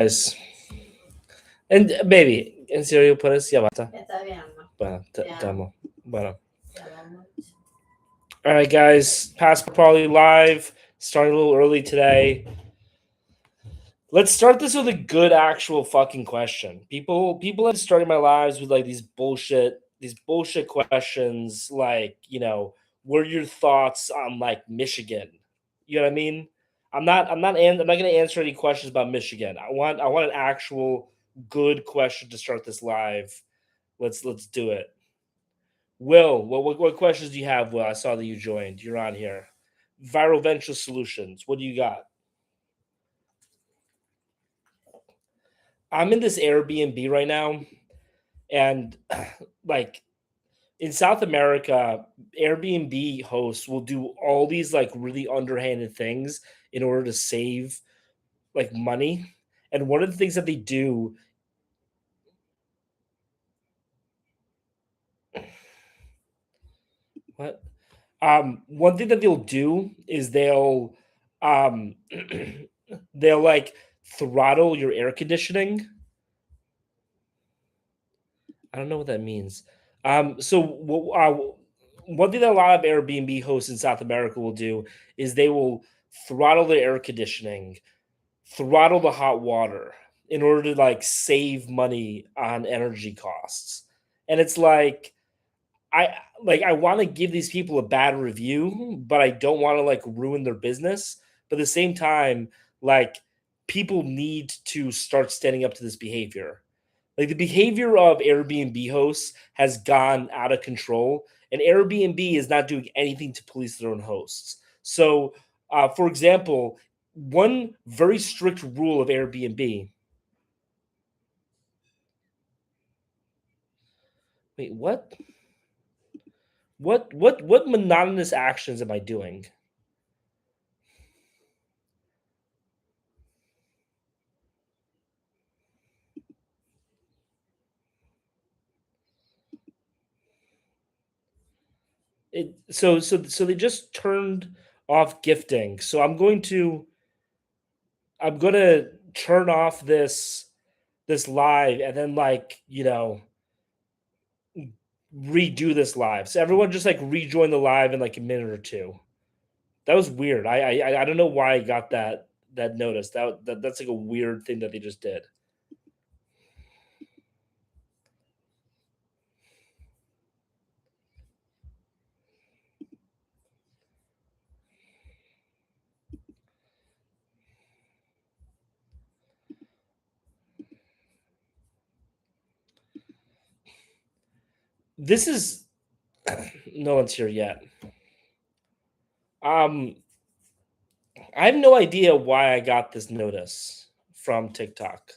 Guys. And baby, ¿en serio puedes llamar? Bueno, te amo. Bueno. All right, guys. Passport Paulie live. Starting a little early today. Let's start this with a good actual fucking question. People have started my lives with like these bullshit questions like, what are your thoughts on like Michigan? You know what I mean? I'm not going to answer any questions about Michigan. I want an actual good question to start this live. Let's do it. Will, what questions do you have? Will, I saw that you joined. You're on here. Viral Venture Solutions. What do you got? I'm in this Airbnb right now, and like in South America, Airbnb hosts will do all these like really underhanded things in order to save like money. And one of the things that they do, what? One thing that they'll do is um, they'll like throttle your air conditioning. I don't know what that means. One thing that a lot of Airbnb hosts in South America will do is they will throttle the air conditioning, throttle the hot water in order to like save money on energy costs. And it's I I want to give these people a bad review, but I don't want to like ruin their business. But at the same time, like people need to start standing up to this behavior. Like the behavior of Airbnb hosts has gone out of control, and Airbnb is not doing anything to police their own hosts. So, for example, one very strict rule of Airbnb. Wait, what? What monotonous actions am I doing? So they just turned off gifting. So I'm gonna turn off this live and then like redo this live. So everyone just like rejoin the live in like a minute or two. That was weird. I don't know why I got that notice. That's like a weird thing that they just did. This is no one's here yet. Um, I have no idea why I got this notice from TikTok.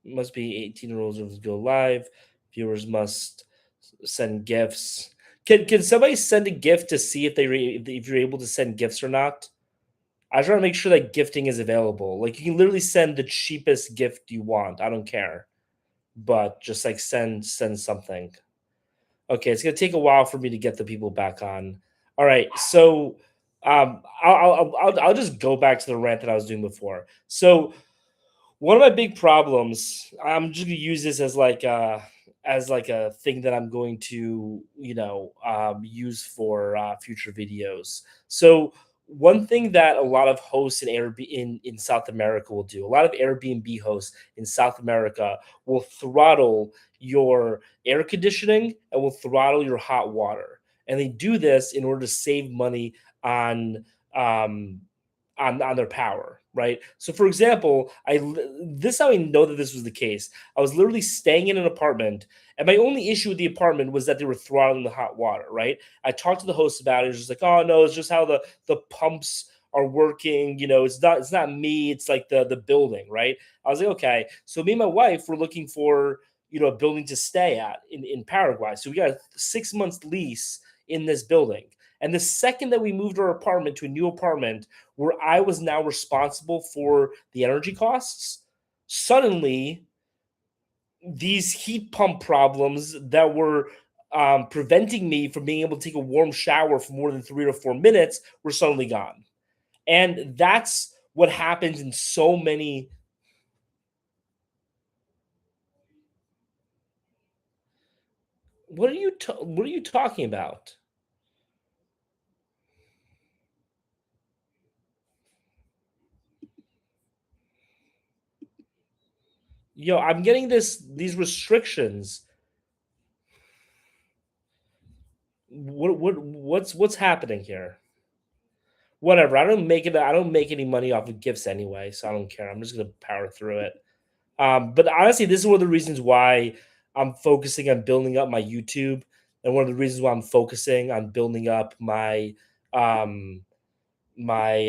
Must be 18 rules of go live. Viewers must send gifts. Can somebody send a gift to see if you're able to send gifts or not? I try to make sure that gifting is available. Like you can literally send the cheapest gift you want. I don't care, but just like send something. Okay, it's gonna take a while for me to get the people back on. All right, so I'll just go back to the rant that I was doing before. So one of my big problems, I'm just gonna use this as like a thing that I'm going to use for future videos. So one thing that a lot of hosts in Airbnb in South America will do, a lot of Airbnb hosts in South America will throttle your air conditioning and will throttle your hot water, and they do this in order to save money on um, on their power, right? So, for example, this is how I know that this was the case. I was literally staying in an apartment, and my only issue with the apartment was that they were throttling the hot water, right? I talked to the host about it. He was just like, "Oh no, it's just how the pumps are working. It's not me. It's like the building, right?" I was like, "Okay." So me and my wife were looking for a building to stay at in Paraguay. So we got a 6 months lease in this building. And the second that we moved our apartment to a new apartment where I was now responsible for the energy costs, suddenly these heat pump problems that were preventing me from being able to take a warm shower for more than 3 to 4 minutes were suddenly gone. And that's what happens in so many. What are you talking about? Yo, I'm getting these restrictions. What's happening here? Whatever. I don't make any money off of gifts anyway, so I don't care. I'm just gonna power through it. But honestly, this is one of the reasons why I'm focusing on building up my YouTube, and one of the reasons why I'm focusing on building up um my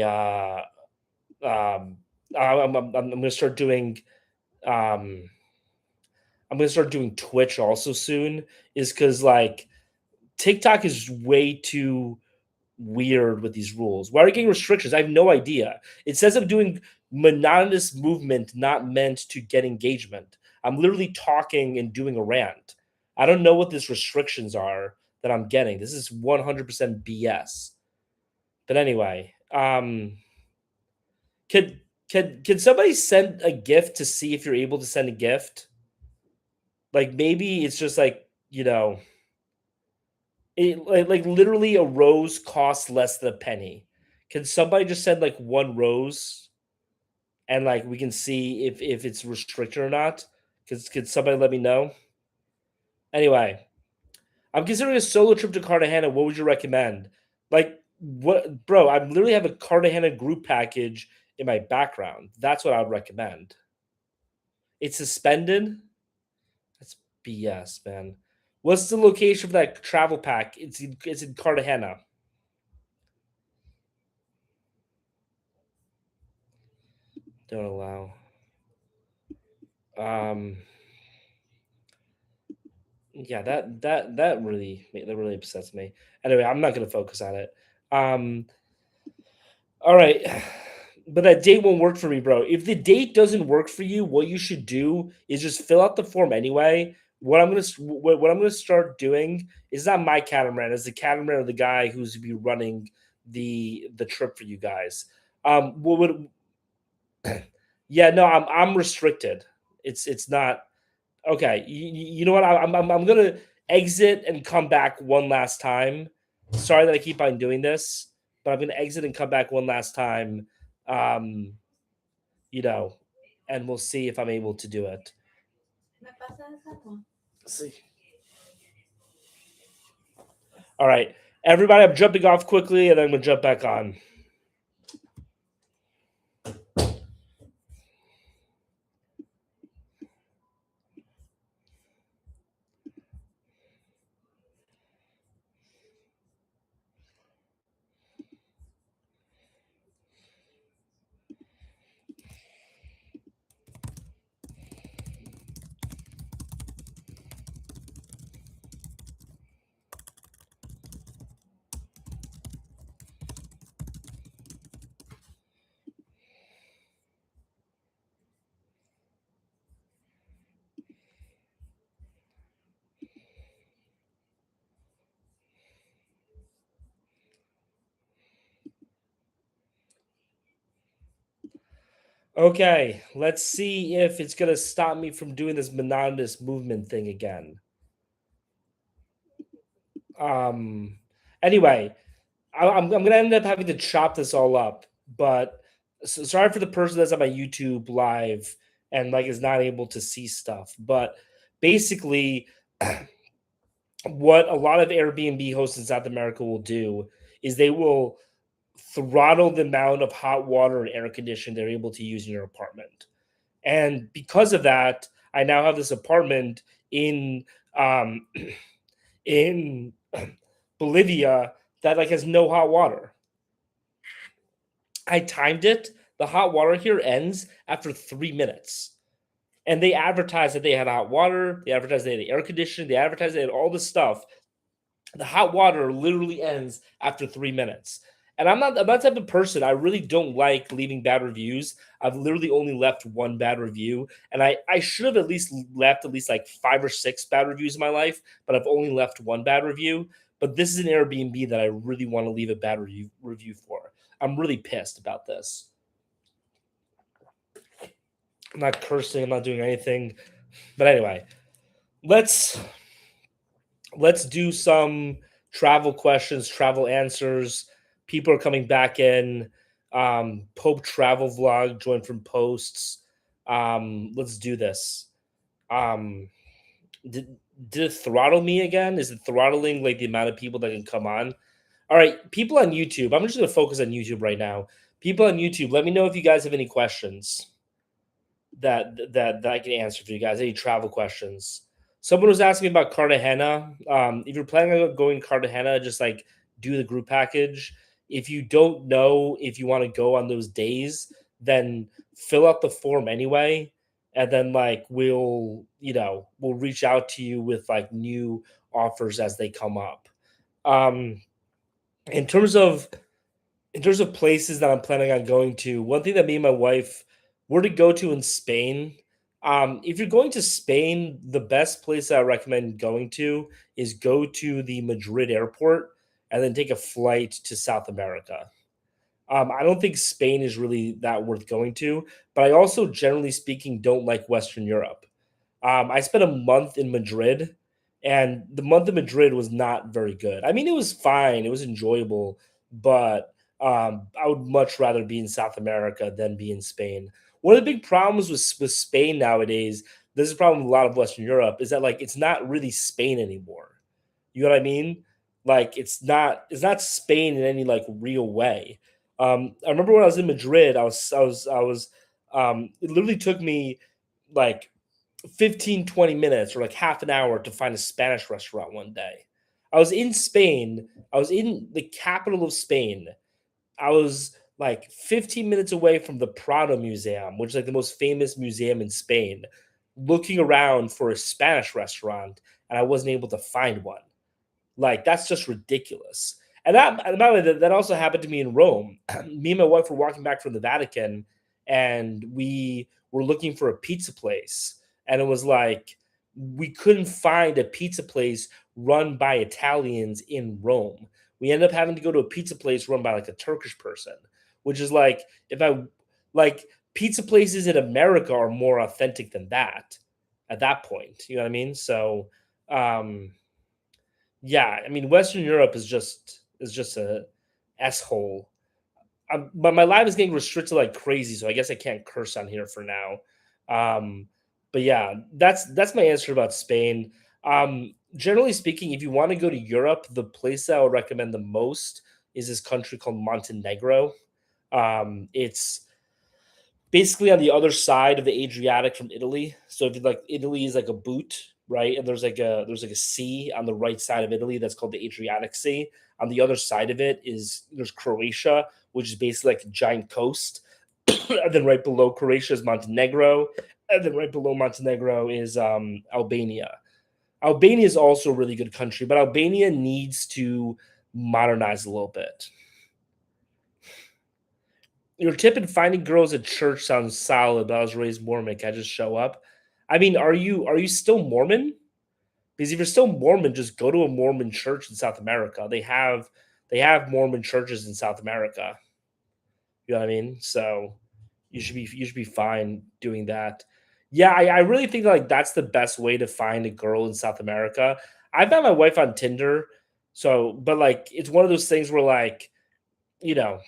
um I'm gonna start doing um I'm gonna start doing Twitch also soon, is because like TikTok is way too weird with these rules. Why are you getting restrictions? I have no idea. It says I'm doing monotonous movement not meant to get engagement. I'm literally talking and doing a rant. I don't know what these restrictions are that I'm getting. This is 100% BS. But anyway, could somebody send a gift to see if you're able to send a gift? Like maybe it's just like, like literally a rose costs less than a penny. Can somebody just send like one rose and like we can see if it's restricted or not? Could somebody let me know? Anyway, I'm considering a solo trip to Cartagena. What would you recommend? Like what, bro? I literally have a Cartagena group package in my background. That's what I would recommend. It's suspended. That's BS, man. What's the location for that travel pack? It's in Cartagena. Don't allow. Um, yeah, that really upsets me. Anyway, I'm not gonna focus on it. Um, all right, but that date won't work for me, bro. If the date doesn't work for you, what you should do is just fill out the form anyway. What I'm gonna start doing is not my catamaran, it's the catamaran of the guy who's be running the trip for you guys. What would Yeah, no, I'm restricted. It's not. Okay, you know what? I'm gonna exit and come back one last time. Sorry that I keep on doing this, but I'm gonna exit and come back one last time. Um, you know, and we'll see if I'm able to do it. See. All right, everybody, I'm jumping off quickly, and then I'm gonna jump back on. Okay, let's see if it's gonna stop me from doing this monotonous movement thing again. Um. Anyway, I'm gonna end up having to chop this all up. But sorry for the person that's on my YouTube live and like is not able to see stuff. But basically, what a lot of Airbnb hosts in South America will do is they will throttle the amount of hot water and air conditioning they're able to use in your apartment. And because of that, I now have this apartment in um, in Bolivia that like has no hot water. I timed it. The hot water here ends after 3 minutes. And they advertised that they had hot water. They advertised they had air conditioning. They advertised they had all this stuff. The hot water literally ends after 3 minutes. And I'm that type of person. I really don't like leaving bad reviews. I've literally only left one bad review. And I should have at least left at least like 5 or 6 bad reviews in my life, but I've only left one bad review. But this is an Airbnb that I really want to leave a bad review for. I'm really pissed about this. I'm not cursing, I'm not doing anything. But anyway, let's Let's do some travel questions, travel answers. People are coming back in. Pope travel vlog, join from posts. Let's do this. Um, did did it throttle me again? Is it throttling like the amount of people that can come on? All right, people on YouTube. I'm just gonna focus on YouTube right now. People on YouTube, let me know if you guys have any questions that I can answer for you guys. Any travel questions? Someone was asking about Cartagena. If you're planning on going to Cartagena, just like do the group package. If you don't know if you want to go on those days, then fill out the form anyway, and then like we'll reach out to you with like new offers as they come up. Um, in terms of places that I'm planning on going to, one thing that me and my wife were to go to in Spain. If you're going to Spain, the best place that I recommend going to is go to the Madrid airport and then take a flight to South America. I don't think Spain is really that worth going to, but I also, generally speaking, don't like Western Europe. I spent a month in Madrid, and the month in Madrid was not very good. I mean, it was fine, it was enjoyable, but I would much rather be in South America than be in Spain. One of the big problems with Spain nowadays, this is a problem with a lot of Western Europe, is that like it's not really Spain anymore. You know what I mean? Like it's not Spain in any like real way. I remember when I was in Madrid, it literally took me like 15-20 minutes or like half an hour to find a Spanish restaurant one day. I was in Spain. I was in the capital of Spain. I was like 15 minutes away from the Prado Museum, which is like the most famous museum in Spain, looking around for a Spanish restaurant, and I wasn't able to find one. Like, that's just ridiculous. And by the way, that also happened to me in Rome. Me and my wife were walking back from the Vatican, and we were looking for a pizza place. And it was like we couldn't find a pizza place run by Italians in Rome. We ended up having to go to a pizza place run by like a Turkish person, which is like if I like pizza places in America are more authentic than that at that point. You know what I mean? So um yeah, I mean, Western Europe is just a s-hole. But my live is getting restricted like crazy, so I guess I can't curse on here for now. Um, but yeah, that's my answer about Spain. Generally speaking, if you want to go to Europe, the place that I would recommend the most is this country called Montenegro. It's basically on the other side of the Adriatic from Italy. So if you like, Italy is like a boot, right? And there's like a sea on the right side of Italy that's called the Adriatic Sea. On the other side of it is there's Croatia, which is basically like a giant coast. And then right below Croatia is Montenegro, and then right below Montenegro is Albania. Albania is also a really good country, but Albania needs to modernize a little bit. Your tip in finding girls at church sounds solid, but I was raised Mormon. Can I just show up? I mean, are you still Mormon? Because if you're still Mormon, just go to a Mormon church in South America. They have Mormon churches in South America. You know what I mean? So you should be fine doing that. Yeah, I really think like that's the best way to find a girl in South America. I found my wife on Tinder, so but like it's one of those things where like you know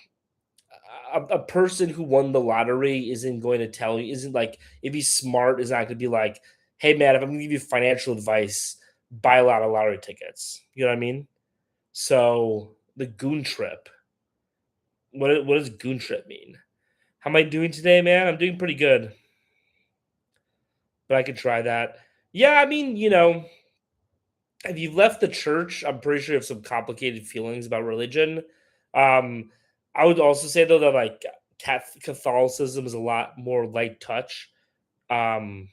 a person who won the lottery isn't going to tell you, isn't like, if he's smart, is not going to be like, hey man, if I'm going to give you financial advice, buy a lot of lottery tickets. You know what I mean? So the goon trip. What does goon trip mean? How am I doing today, man? I'm doing pretty good, but I could try that. Yeah, I mean, if you've left the church, I'm pretty sure you have some complicated feelings about religion. Um, I would also say though that like Catholicism is a lot more light touch. Um,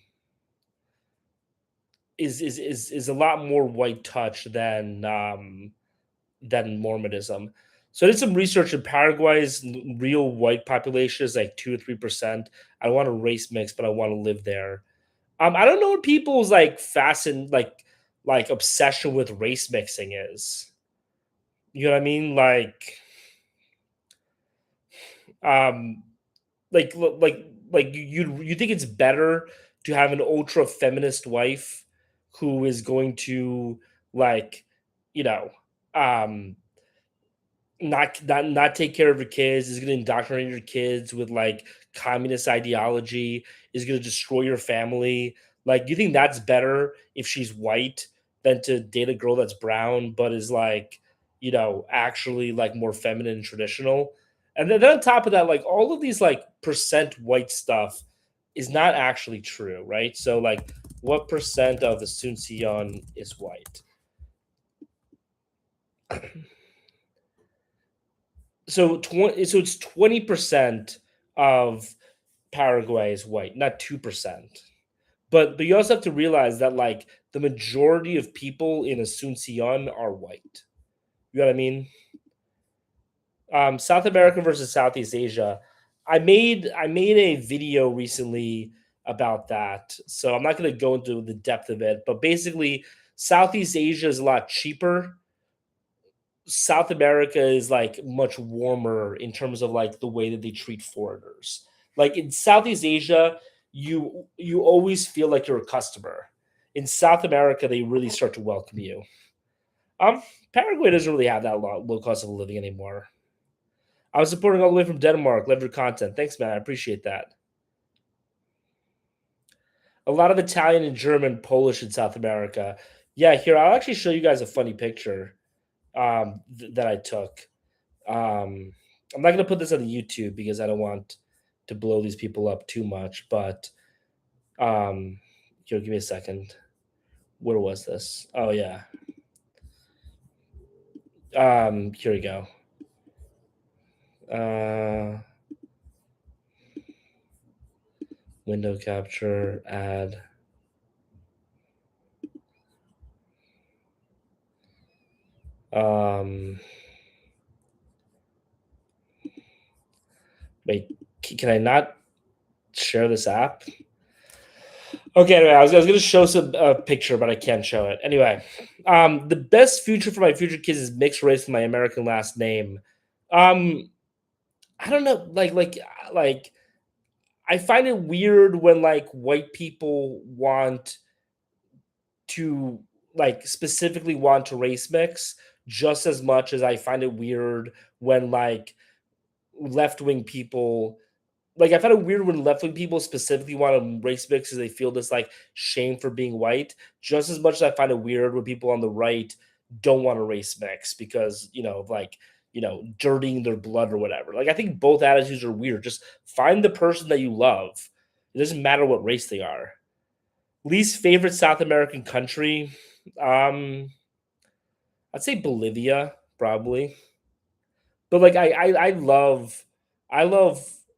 is a lot more white touch than Mormonism. So I did some research in Paraguay's real white population is like 2 to 3%. I don't want to race mix, but I want to live there. I don't know what people's like like obsession with race mixing is. You know what I mean? Um, like you think it's better to have an ultra feminist wife who is going to like, you know, um, not take care of your kids, is gonna indoctrinate your kids with like communist ideology, is gonna destroy your family. Like, do you think that's better if she's white than to date a girl that's brown but is like, actually like more feminine and traditional? And then on top of that, like all of these like percent white stuff is not actually true, right? So like what percent of the Sunseon is white? So it's 20% of Paraguay is white, not 2%. But you also have to realize that like the majority of people in Asuncion are white. You know what I mean? South America versus Southeast Asia. I made a video recently about that, so I'm not going to go into the depth of it. But basically, Southeast Asia is a lot cheaper. South America is like much warmer in terms of like the way that they treat foreigners. Like in Southeast Asia, you always feel like you're a customer. In South America, they really start to welcome you. Um, Paraguay doesn't really have that low cost of living anymore. I was supporting all the way from Denmark. Love your content. Thanks, man. I appreciate that. A lot of Italian and German, Polish in South America. Yeah, here I'll actually show you guys a funny picture that I took. I'm not gonna put this on the YouTube because I don't want to blow these people up too much. But give me a second. Where was this? Oh yeah. Here we go. Uh, window capture, add. Um, wait, can I not share this app? Okay, anyway, I was going to show some picture, but I can't show it. Anyway, the best future for my future kids is mixed race with my American last name. Um, I don't know, like I find it weird when like white people want to like specifically want to race mix just as much as I find it weird when like left wing people I find it weird when left wing people specifically want to race mix because they feel this like shame for being white. Just as much as I find it weird when people on the right don't want to race mix because dirtying their blood or whatever. Like I think both attitudes are weird. Just find the person that you love. It doesn't matter what race they are. Least favorite South American country, um, I'd say Bolivia probably. But like I love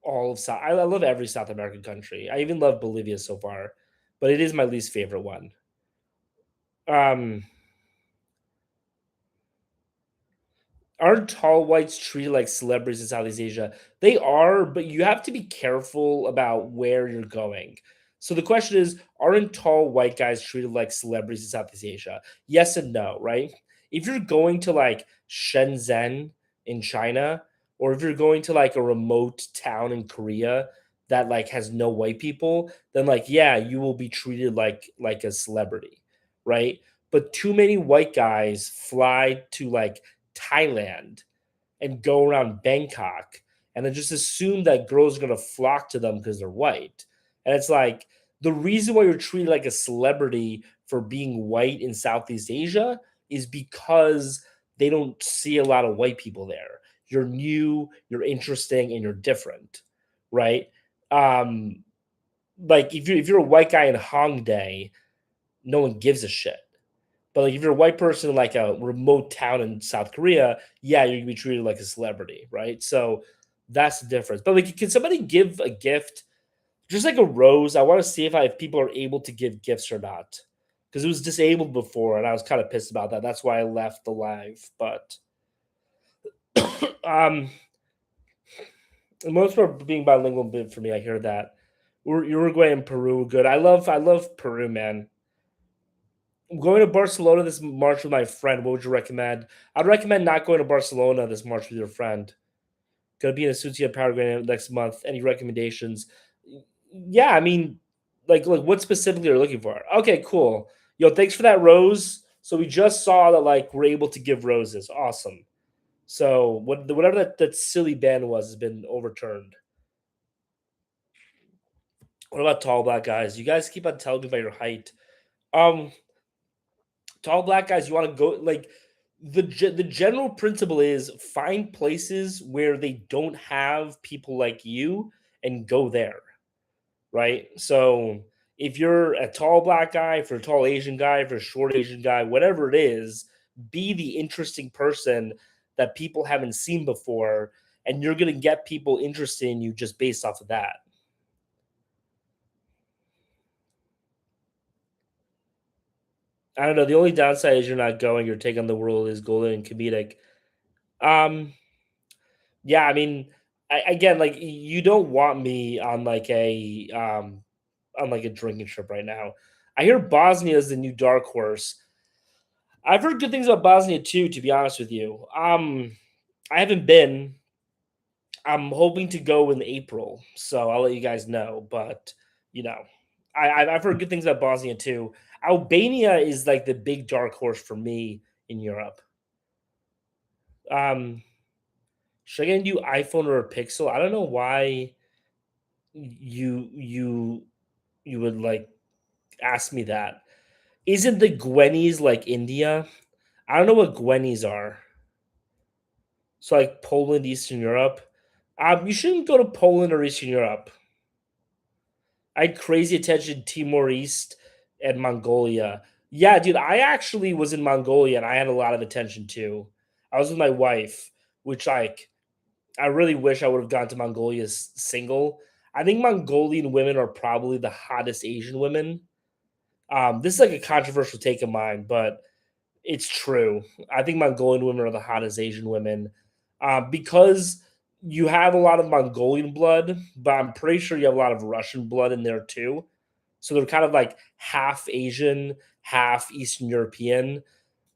all of South. I love every South American country. I even love Bolivia so far, but it is my least favorite one. Um, aren't tall whites treated like celebrities in Southeast Asia? They are, but you have to be careful about where you're going. So the question is, aren't tall white guys treated like celebrities in Southeast Asia? Yes and no, right? If you're going to like Shenzhen in China, or if you're going to like a remote town in Korea that like has no white people, then like yeah, you will be treated like a celebrity, right? But too many white guys fly to like Thailand and go around Bangkok and then just assume that girls are going to flock to them because they're white. And it's like the reason why you're treated like a celebrity for being white in Southeast Asia is because they don't see a lot of white people there. You're new, you're interesting, and you're different, right? Um, like if you're a white guy in Hongdae, no one gives a shit. But like if you're a white person in like a remote town in South Korea, yeah, you're gonna be treated like a celebrity, right? So that's the difference. But like, can somebody give a gift, just like a rose? I want to see if people are able to give gifts or not, because it was disabled before, and I was kind of pissed about that. That's why I left the live. But um, most for being bilingual bit for me. I hear that Uruguay and Peru are good. I love Peru, man. I'm going to Barcelona this March with my friend. What would you recommend? I'd recommend not going to Barcelona this March with your friend. Gonna be in Asuncia, Paraguay next month. Any recommendations? Yeah, I mean, like what specifically are you looking for? Okay, cool. Yo, thanks for that rose. So we just saw that like we're able to give roses. Awesome. So whatever that silly ban was has been overturned. What about tall black guys? You guys keep on telling me about your height. Um, Tall black guys, you want to go like the general principle is find places where they don't have people like you and go there, right? So if you're a tall black guy, for a tall Asian guy, for a short Asian guy, whatever it is, be the interesting person that people haven't seen before, and you're gonna get people interested in you just based off of that. I don't know. The only downside is you're not going. Your take on the world is golden and comedic. Um, yeah, I mean, again, like you don't want me on like a drinking trip right now. I hear Bosnia is the new dark horse. I've heard good things about Bosnia too, to be honest with you. I haven't been. I'm hoping to go in April, so I'll let you guys know. But you know, I've heard good things about Bosnia too. Albania is like the big dark horse for me in Europe. Um, should I get a new iPhone or a Pixel? I don't know why you you would like ask me that. Isn't the Gwennies like India? I don't know what Gwennies are. So like Poland, Eastern Europe. You shouldn't go to Poland or Eastern Europe. I had crazy attention to Timor East and Mongolia. Yeah, dude, I actually was in Mongolia and I had a lot of attention too. I was with my wife, which like I really wish I would have gone to Mongolia single. I think Mongolian women are probably the hottest Asian women. This is like a controversial take of mine, but it's true. I think Mongolian women are the hottest Asian women because you have a lot of Mongolian blood, but I'm pretty sure you have a lot of Russian blood in there too. So they're kind of like half Asian, half Eastern European,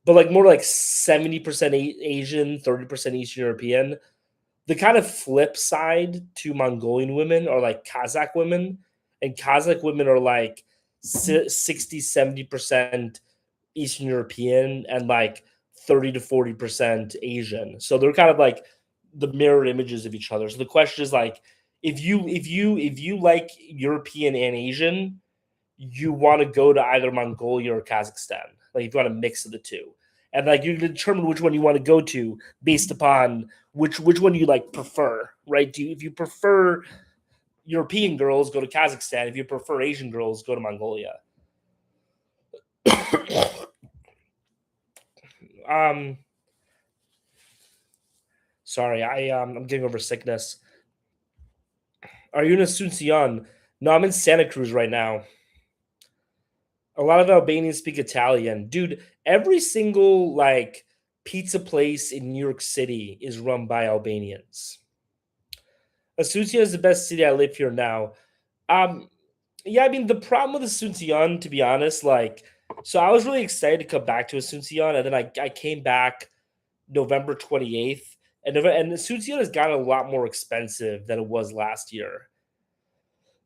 but like more like 70% Asian, 30% Eastern European. The kind of flip side to Mongolian women are like Kazakh women, and Kazakh women are like 60, 70% Eastern European and like 30 to 40% Asian. So they're kind of like the mirror images of each other. So the question is like if you like European and Asian, you want to go to either Mongolia or Kazakhstan. Like if you want a mix of the two. And like you determine which one you want to go to based upon which one you like prefer, right? If you prefer European girls, go to Kazakhstan. If you prefer Asian girls, go to Mongolia. um Sorry, I'm getting over sickness. Are you in Asuncion? No, I'm in Santa Cruz right now. A lot of Albanians speak Italian. Dude, every single like pizza place in New York City is run by Albanians. Asuncion is the best city. I live here now. Um, yeah, I mean the problem with Asuncion, to be honest, like, so I was really excited to come back to Asuncion, and then I came back November 28th, and Asuncion has gotten a lot more expensive than it was last year.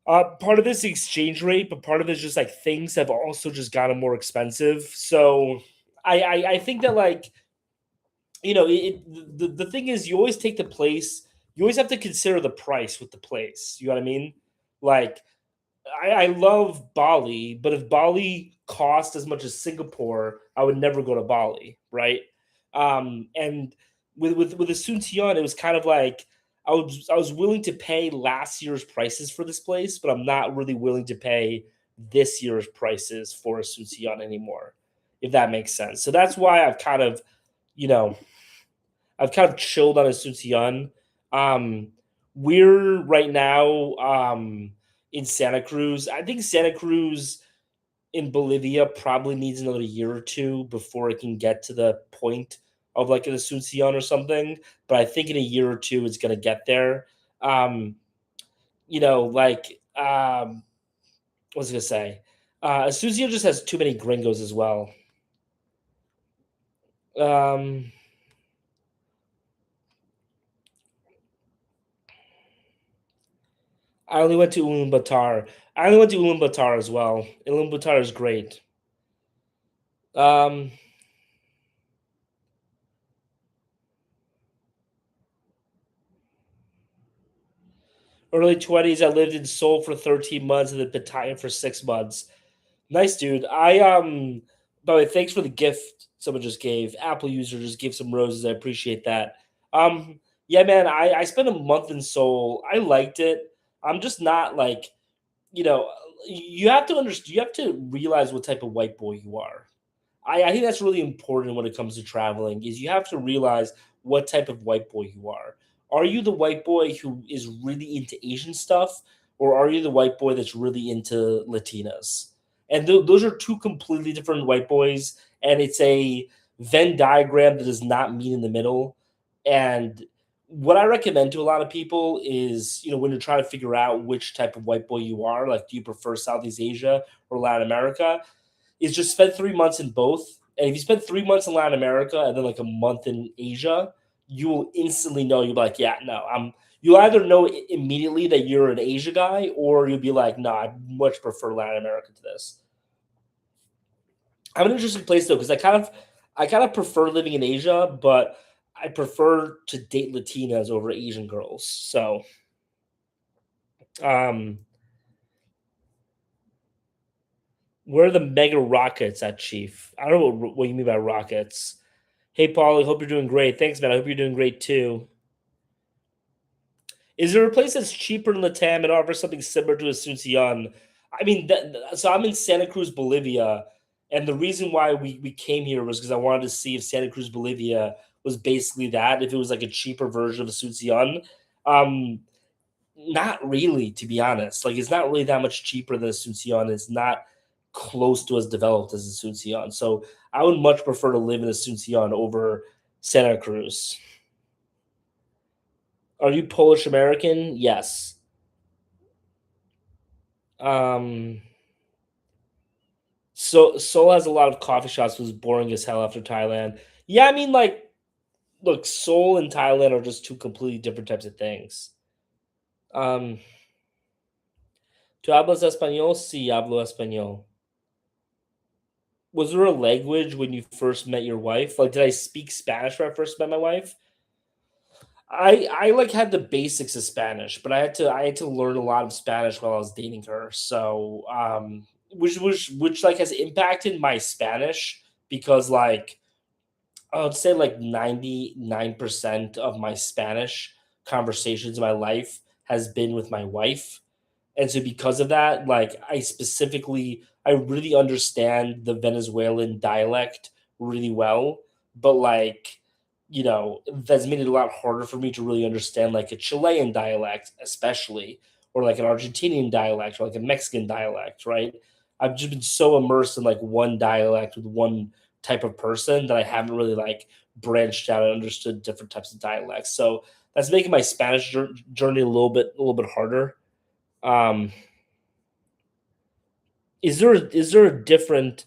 Part of this is exchange rate, but part of it is just like things have also just gotten more expensive. So I think that like the thing is you always take the place. You always have to consider the price with the place. You know what I mean? Like I love Bali, but if Bali cost as much as Singapore, I would never go to Bali, right? And with Asuncion, it was kind of like I was willing to pay last year's prices for this place, but I'm not really willing to pay this year's prices for Asuncion anymore, if that makes sense. So that's why you know, I've kind of chilled on Asuncion. Um, we're right now in Santa Cruz. I think Santa Cruz in Bolivia probably needs another year or two before it can get to the point of like an Asuncion or something. But I think in a year or two it's gonna get there. Um, like what was I gonna say? Asuncion just has too many gringos as well. Um, I only went to Ulaanbaatar. I only went to Ulaanbaatar as well. Ulaanbaatar is great. Um, Early 20s, I lived in Seoul for 13 months and then Pattaya for 6 months. Nice, dude. By the way, thanks for the gift someone just gave. Apple user just gave some roses. I appreciate that. Yeah, man, I spent a month in Seoul. I liked it. I'm just not like, you know, you have to understand, you have to realize what type of white boy you are. I think that's really important when it comes to traveling is you have to realize what type of white boy you are. Are you the white boy who is really into Asian stuff, or are you the white boy that's really into Latinas? And those are two completely different white boys, and it's a Venn diagram that does not meet in the middle. And what I recommend to a lot of people is, when you're trying to figure out which type of white boy you are, like, do you prefer Southeast Asia or Latin America? Is just spend 3 months in both. And if you spend 3 months in Latin America and then like a month in Asia, you will instantly know. You'll be like, yeah, no, I'm. You'll either know immediately that you're an Asia guy, or you'll be like, no, I much prefer Latin America to this. I'm an interesting place though because I kind of prefer living in Asia, but I prefer to date Latinas over Asian girls. So, um, where are the mega rockets at, Chief? I don't know what you mean by rockets. Hey, Paulie, hope you're doing great. Thanks, man. I hope you're doing great too. Is there a place that's cheaper than Latam and offers something similar to Asuncion? I mean, so I'm in Santa Cruz, Bolivia, and the reason why we came here was because I wanted to see if Santa Cruz, Bolivia was basically that, if it was like a cheaper version of Asuncion. Um, Not really, to be honest. Like, it's not really that much cheaper than Asuncion. It's not close to as developed as Asuncion. So I would much prefer to live in Asuncion over Santa Cruz. Are you Polish American? Yes. Um, so Seoul has a lot of coffee shops. Was boring as hell after Thailand. Yeah, I mean, like, look, Seoul and Thailand are just two completely different types of things. Um, ¿Tú hablas español? Sí, hablo español. Was there a language when you first met your wife? Like, did I speak Spanish when I first met my wife? I like had the basics of Spanish, but I had to learn a lot of Spanish while I was dating her. So, which like has impacted my Spanish because like I would say like 99% of my Spanish conversations in my life has been with my wife. And so because of that, like I really understand the Venezuelan dialect really well, but like, that's made it a lot harder for me to really understand like a Chilean dialect, especially, or like an Argentinian dialect or like a Mexican dialect, right? I've just been so immersed in like one dialect with one type of person that I haven't really like branched out and understood different types of dialects. So that's making my Spanish journey a little bit harder. um, is there a difference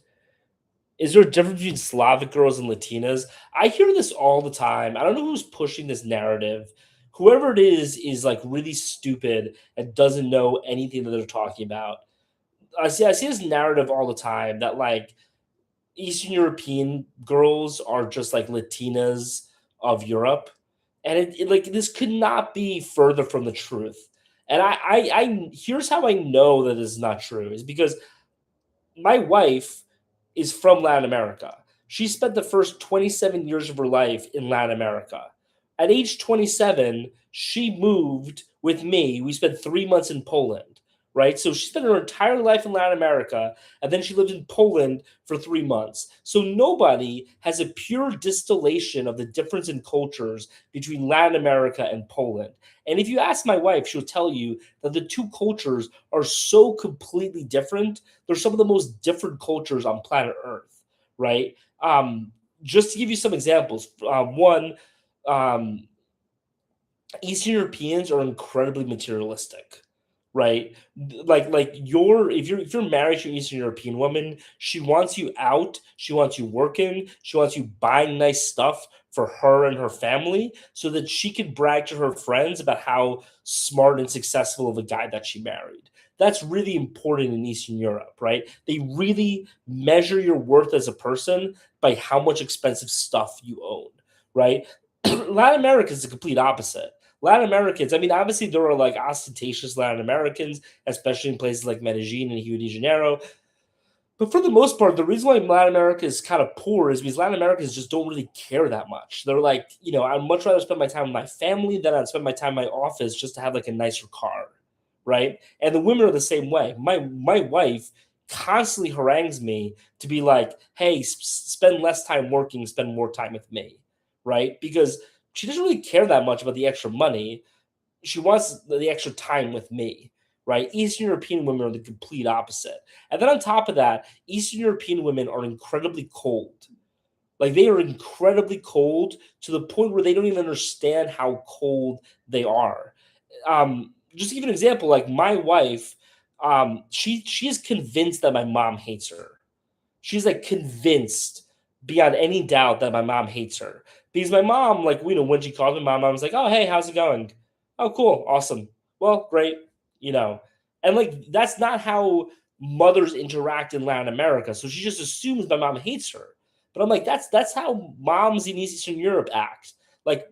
between Slavic girls and Latinas? I hear this all the time. I don't know who's pushing this narrative. Whoever it is like really stupid and doesn't know anything that they're talking about. I see this narrative all the time that like Eastern European girls are just like Latinas of Europe, and like this could not be further from the truth. And I here's how I know that this is not true is because my wife is from Latin America. She spent the first 27 years of her life in Latin America. At age 27, she moved with me. We spent 3 months in Poland, right? So she spent her entire life in Latin America, and then she lived in Poland for 3 months. So nobody has a pure distillation of the difference in cultures between Latin America and Poland. And if you ask my wife, she'll tell you that the two cultures are so completely different. They're some of the most different cultures on planet Earth, right? Just to give you some examples, one, um, Eastern Europeans are incredibly materialistic, right? Like if you're married to an Eastern European woman, she wants you out, she wants you working, she wants you buying nice stuff for her and her family so that she can brag to her friends about how smart and successful of a guy that she married. That's really important in Eastern Europe, right? They really measure your worth as a person by how much expensive stuff you own, right? Latin America is the complete opposite. Latin Americans, I mean, obviously there are like ostentatious Latin Americans, especially in places like Medellin and Rio de Janeiro. But for the most part, the reason why Latin America is kind of poor is because Latin Americans just don't really care that much. They're like, I'd much rather spend my time with my family than I'd spend my time in my office just to have like a nicer car, right? And the women are the same way. My wife constantly harangues me to be like, "Hey, spend less time working, spend more time with me," right? Because she doesn't really care that much about the extra money. She wants the extra time with me, right? Eastern European women are the complete opposite. And then on top of that, Eastern European women are incredibly cold. Like they are incredibly cold to the point where they don't even understand how cold they are. Just to give you an example, like my wife, she is convinced that my mom hates her. She's like convinced beyond any doubt that my mom hates her. Because my mom, like, when she called me, my mom's like, "Oh, hey, how's it going? Oh, cool, awesome. Well, great, you know." And like that's not how mothers interact in Latin America. So she just assumes my mom hates her. But I'm like, that's how moms in Eastern Europe act. Like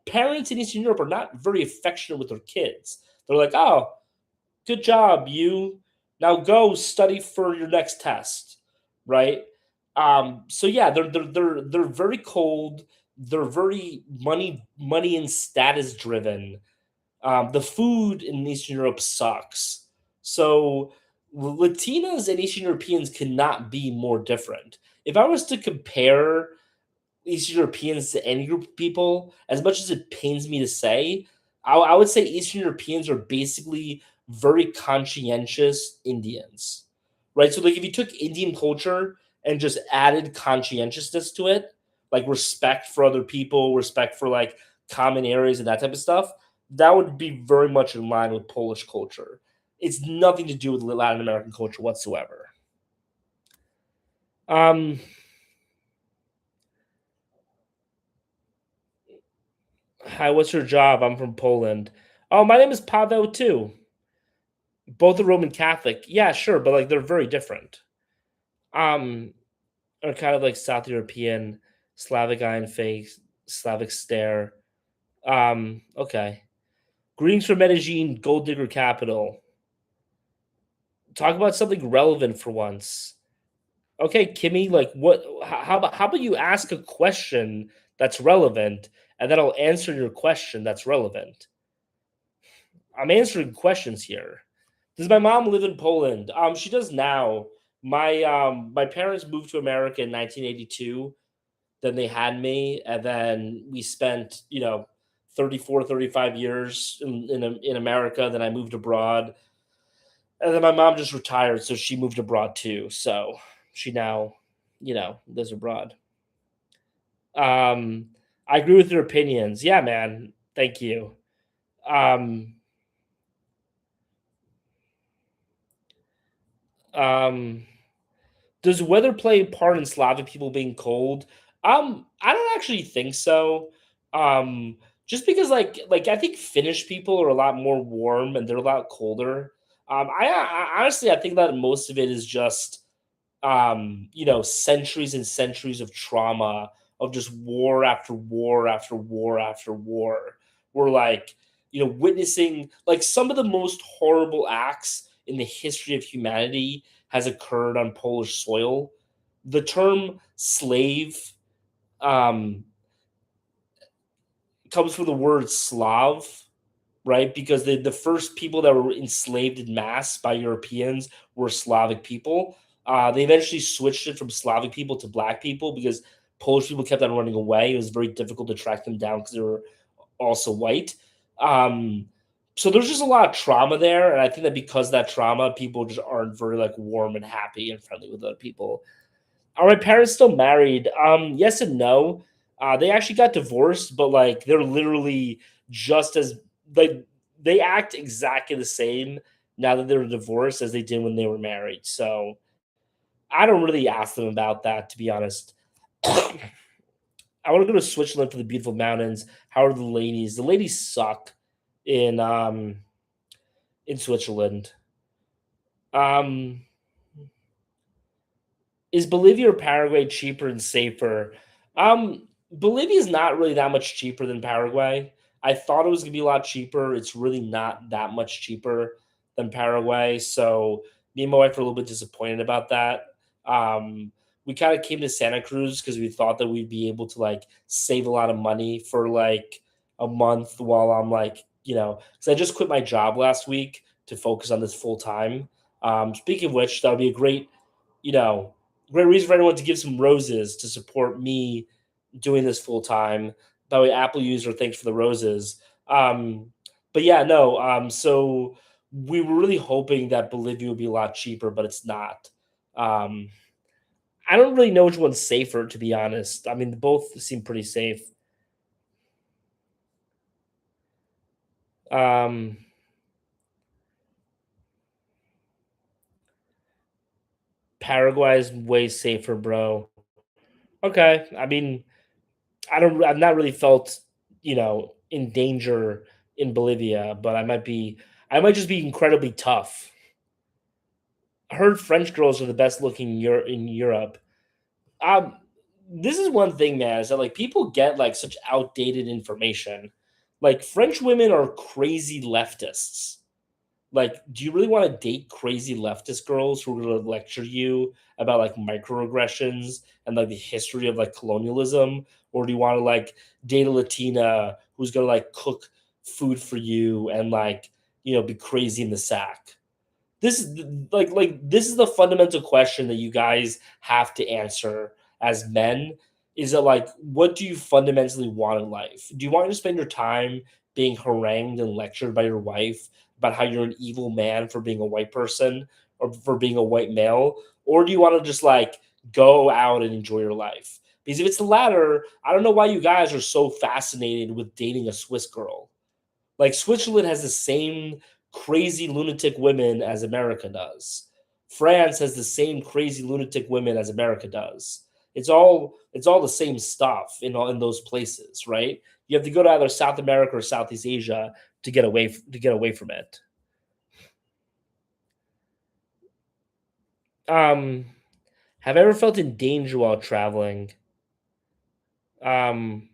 parents in Eastern Europe are not very affectionate with their kids. They're like, "Oh, good job, you. Now go study for your next test," right? So yeah, they're very cold. They're very money and status driven. The food in Eastern Europe sucks. So Latinas and Eastern Europeans cannot be more different. If I was to compare Eastern Europeans to any group of people, as much as it pains me to say, I would say Eastern Europeans are basically very conscientious Indians, right? So, like, if you took Indian culture and just added conscientiousness to it, like respect for other people, respect for like common areas and that type of stuff, that would be very much in line with Polish culture. It's nothing to do with Latin American culture whatsoever. Um, Hi, what's your job? I'm from Poland. Oh, my name is Pavel too. Both are Roman Catholic. Yeah, sure, but like they're very different. Um, are kind of like South European, Slavic iron face, Slavic stare. Okay. Greetings from Medellin, gold digger capital. Talk about something relevant for once. Okay, Kimmy, like what how about you ask a question that's relevant and then I'll answer your question that's relevant. I'm answering questions here. Does my mom live in Poland? She does now. My parents moved to America in 1982. Then they had me, and then we spent 34, 35 years in America. Then I moved abroad, and then my mom just retired, so she moved abroad too. So she now lives abroad. Um, I agree with your opinions. Yeah, man. Thank you. Um, um, Does weather play a part in Slavic people being cold? I don't actually think so. Um, just because I think Finnish people are a lot more warm and they're a lot colder. I honestly I think that most of it is just centuries and centuries of trauma of just war after war after war after war. We're like, witnessing like some of the most horrible acts in the history of humanity has occurred on Polish soil. The term slave um, comes from the word Slav, right? Because the first people that were enslaved in mass by Europeans were Slavic people. They eventually switched it from Slavic people to black people because Polish people kept on running away. It was very difficult to track them down because they were also white. Um, so there's just a lot of trauma there, and I think that because of that trauma, people just aren't very like warm and happy and friendly with other people. Are my parents still married? Yes and no. They actually got divorced, but like they're literally just as like they act exactly the same now that they're divorced as they did when they were married. So I don't really ask them about that, to be honest. I want to go to Switzerland for the beautiful mountains. How are the ladies? The ladies suck in Switzerland. Um, is Bolivia or Paraguay cheaper and safer? Bolivia is not really that much cheaper than Paraguay. I thought it was gonna be a lot cheaper. It's really not that much cheaper than Paraguay. So me and my wife were a little bit disappointed about that. Um, we kind of came to Santa Cruz because we thought that we'd be able to like save a lot of money for like a month while I'm like, because I just quit my job last week to focus on this full time. Speaking of which, that would be a you know, great reason for everyone to give some roses to support me doing this full time. By the way, Apple user, thanks for the roses. Um, but yeah, no. So we were really hoping that Bolivia would be a lot cheaper, but it's not. Um, I don't really know which one's safer, to be honest. I mean, both seem pretty safe. Um, Paraguay is way safer, bro. Okay, I mean, I've not really felt, in danger in Bolivia, but I might just be incredibly tough. I heard French girls are the best looking in Europe. Um, this is one thing, man, is that like people get like such outdated information. Like French women are crazy leftists. Like, do you really want to date crazy leftist girls who are going to lecture you about like microaggressions and like the history of like colonialism, or do you want to like date a Latina who's going to like cook food for you and like be crazy in the sack? This is this is the fundamental question that you guys have to answer as men. Is it like, what do you fundamentally want in life? Do you want to spend your time being harangued and lectured by your wife about how you're an evil man for being a white person or for being a white male, or do you want to just like go out and enjoy your life? Because if it's the latter, I don't know why you guys are so fascinated with dating a Swiss girl. Like Switzerland has the same crazy lunatic women as America does. France has the same crazy lunatic women as America does. It's all the same stuff in those places, right? You have to go to either South America or Southeast Asia to get away from it. Um, have I ever felt in danger while traveling? Um,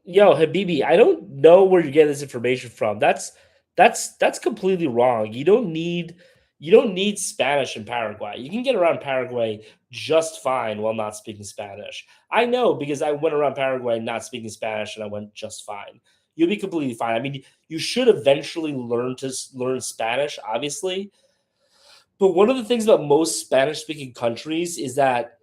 Yo, Habibi, I don't know where you're getting this information from. That's completely wrong. You don't need Spanish in Paraguay. You can get around Paraguay just fine while not speaking Spanish. I know because I went around Paraguay not speaking Spanish and I went just fine. You'll be completely fine. I mean, you should eventually learn Spanish, obviously, but one of the things about most Spanish speaking countries is that,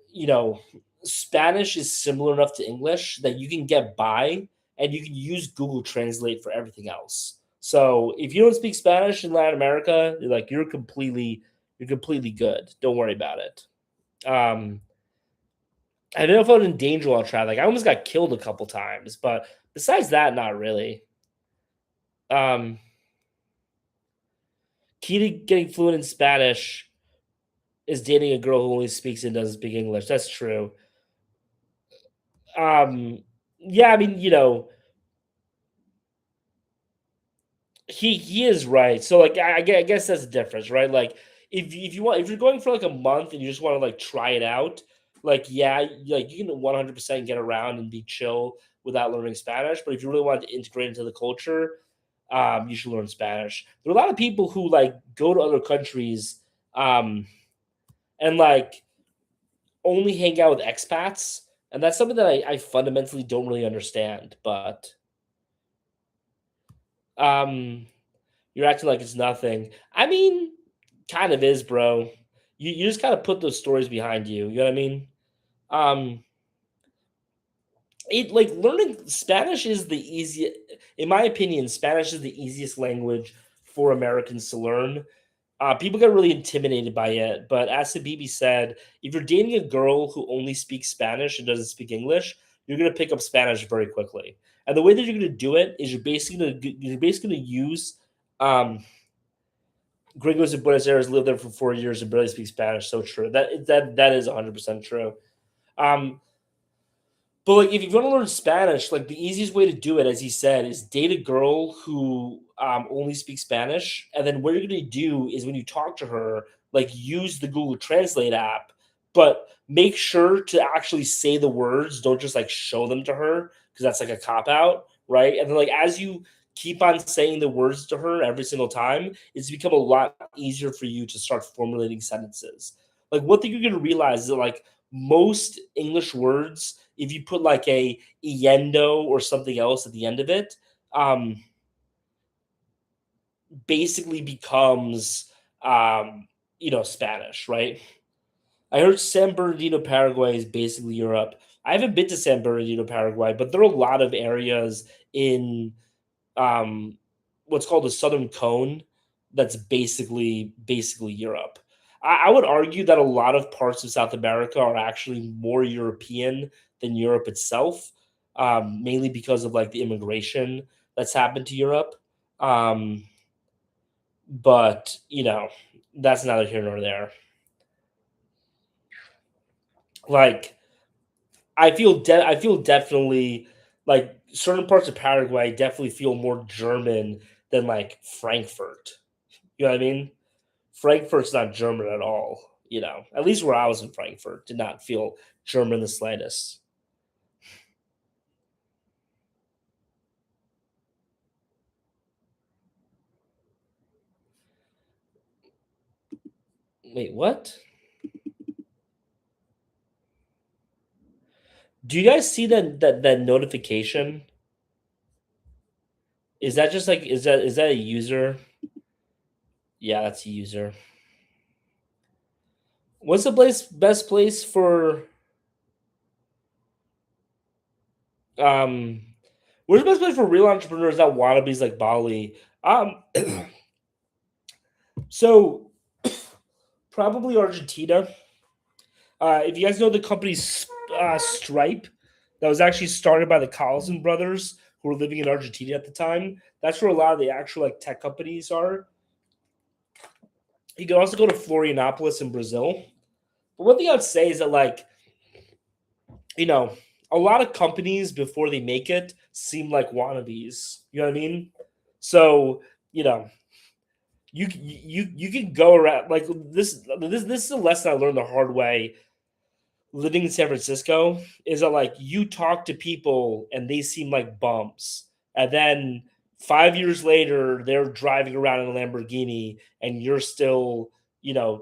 Spanish is similar enough to English that you can get by and you can use Google Translate for everything else. So if you don't speak Spanish in Latin America, you're completely good. Don't worry about it. Um, I don't know if I was in danger while traveling. I almost got killed a couple times, but besides that, not really. Um, Key to getting fluent in Spanish is dating a girl who only speaks and doesn't speak English. That's true. Um, yeah, I mean, he is right. So like I guess that's the difference, right? Like if you're going for like a month and you just want to like try it out, like yeah, like you can 100% get around and be chill without learning Spanish. But if you really want to integrate into the culture, you should learn Spanish. There are a lot of people who like go to other countries, um, and like only hang out with expats, and that's something that I fundamentally don't really understand. But um, you're acting like it's nothing. I mean, kind of is, bro. You just gotta put those stories behind you. You know what I mean? Um, it like learning Spanish is the easiest, in my opinion. Spanish is the easiest language for Americans to learn. People get really intimidated by it, but as Habibi said, if you're dating a girl who only speaks Spanish and doesn't speak English, you're gonna pick up Spanish very quickly. And the way that you're gonna do it is you're basically gonna use um, gringos in Buenos Aires live there for 4 years and barely speak Spanish. So true. That is 100% true. Um, but like, if you want to learn Spanish, like the easiest way to do it, as he said, is date a girl who only speaks Spanish, and then what you're going to do is when you talk to her, like use the Google Translate app, but make sure to actually say the words. Don't just like show them to her because that's like a cop out, right? And then like as you keep on saying the words to her every single time, it's become a lot easier for you to start formulating sentences. Like one thing you're gonna realize is that like most English words, if you put like a yendo or something else at the end of it, um, basically becomes Spanish, right? I heard San Bernardino, Paraguay is basically Europe. I haven't been to San Bernardino, Paraguay, but there are a lot of areas in um, what's called the Southern Cone that's basically Europe. I would argue that a lot of parts of South America are actually more European than Europe itself, mainly because of like the immigration that's happened to Europe. Um, but that's neither here nor there. Like I feel definitely like certain parts of Paraguay definitely feel more German than like Frankfurt. You know what I mean? Frankfurt's not German at all. At least where I was in Frankfurt, did not feel German the slightest. Wait, what? Do you guys see that notification? Is that just like is that a user? Yeah, that's a user. What's the best place for um where's the best place for real entrepreneurs that wanna be like Bali? So probably Argentina. If you guys know the company Stripe, that was actually started by the Collison brothers who were living in Argentina at the time. That's where a lot of the actual like tech companies are. You can also go to Florianopolis in Brazil. But one thing I'd say is that you know, a lot of companies before they make it seem like wannabes. You know what I mean? So you know, you can go around like this is a lesson I learned the hard way living in San Francisco is that like you talk to people and they seem like bums. And then 5 years later, they're driving around in a Lamborghini and you're still,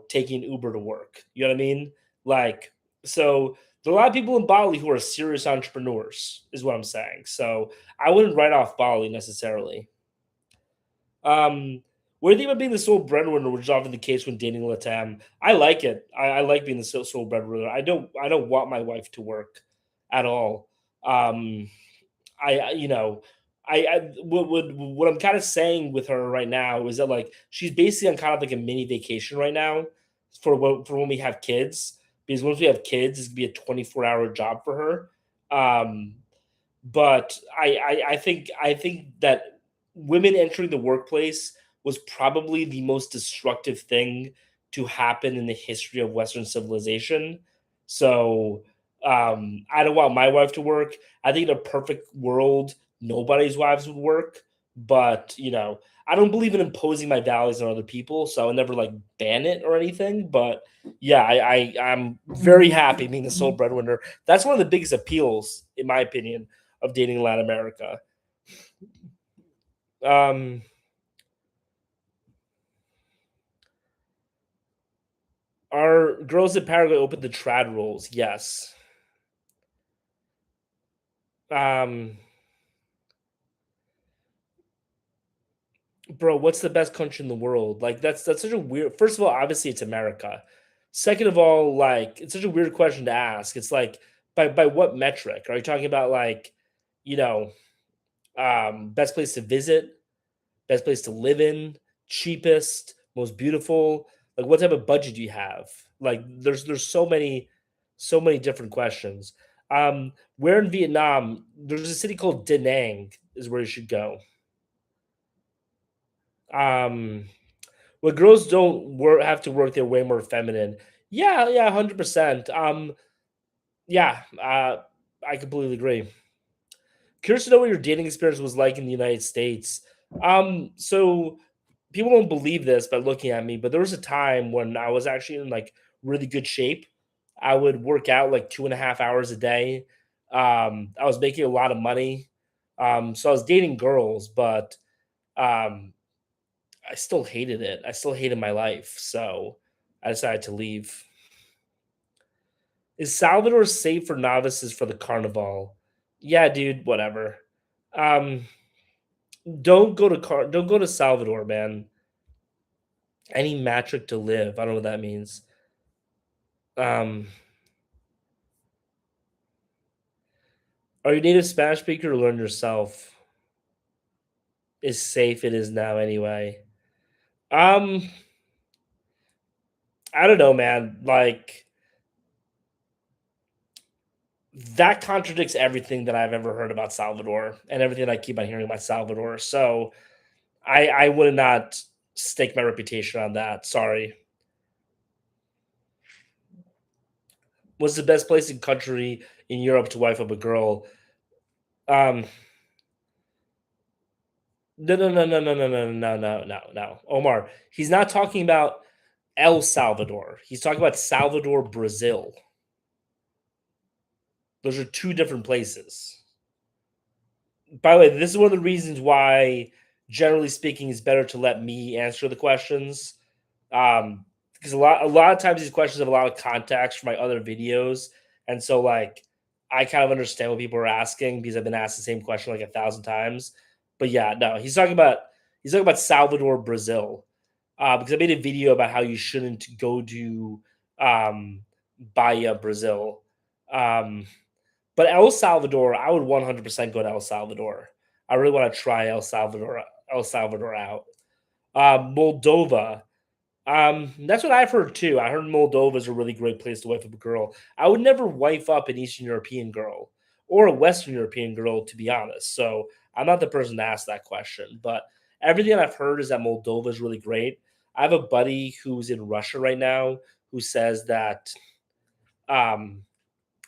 taking Uber to work. You know what I mean? Like, so there are a lot of people in Bali who are serious entrepreneurs, is what I'm saying. So I wouldn't write off Bali necessarily. What do you think about being the sole breadwinner, which is often the case when dating Latam? I like it. I like being the sole breadwinner. I don't want my wife to work at all. Um, you know, what I'm kind of saying with her right now is that like she's basically on kind of like a mini vacation right now for when we have kids. Because once we have kids, it's gonna be a 24-hour job for her. But I think that women entering the workplace was probably the most destructive thing to happen in the history of Western civilization. So I don't want my wife to work. I think in a perfect world, nobody's wives would work. But I don't believe in imposing my values on other people, so I would never like ban it or anything. But yeah, I'm very happy being the sole breadwinner. That's one of the biggest appeals, in my opinion, of dating in Latin America. Um, are girls in Paraguay open to trad roles? Yes. Um, bro, what's the best country in the world? Like that's such a weird. First of all, obviously it's America. Second of all, like it's such a weird question to ask. It's like by what metric? Are you talking about like, you know, best place to visit, best place to live in, cheapest, most beautiful? Like what type of budget do you have? Like there's so many different questions. Where in Vietnam, there's a city called Da Nang is where you should go. Um Well, girls don't have to work, they're way more feminine. Yeah, yeah, 100%. Yeah, I completely agree. Curious to know what your dating experience was like in the United States. So people don't believe this by looking at me, but there was a time when I was actually in like really good shape. I would work out like 2.5 hours a day. I was making a lot of money. So I was dating girls, but um, I still hated it. I still hated my life. So I decided to leave. Is Salvador safe for novices for the carnival? Yeah, dude, whatever. Um, don't go to Salvador, man. Any metric to live. I don't know what that means. Um, are you native Spanish speaker or learn yourself? Is safe it is now anyway. Um, I don't know, man. Like that contradicts everything that I've ever heard about Salvador and everything I keep on hearing about Salvador. So I would not stake my reputation on that. Sorry. What's the best place in country in Europe to wife up a girl? Um, no. Omar, he's not talking about El Salvador. He's talking about Salvador, Brazil. Those are two different places. By the way, this is one of the reasons why, generally speaking, it's better to let me answer the questions. Because a lot of times these questions have a lot of context from my other videos, and so like I kind of understand what people are asking because I've been asked the same question like 1,000 times. But yeah, no, he's talking about Salvador, Brazil, because I made a video about how you shouldn't go to um, Bahia, Brazil. Um, but El Salvador, I would 100% go to El Salvador. I really want to try El Salvador out. Moldova. That's what I've heard too. I heard Moldova is a really great place to wife up a girl. I would never wife up an Eastern European girl or a Western European girl, to be honest. So I'm not the person to ask that question. But everything I've heard is that Moldova is really great. I have a buddy who's in Russia right now who says that um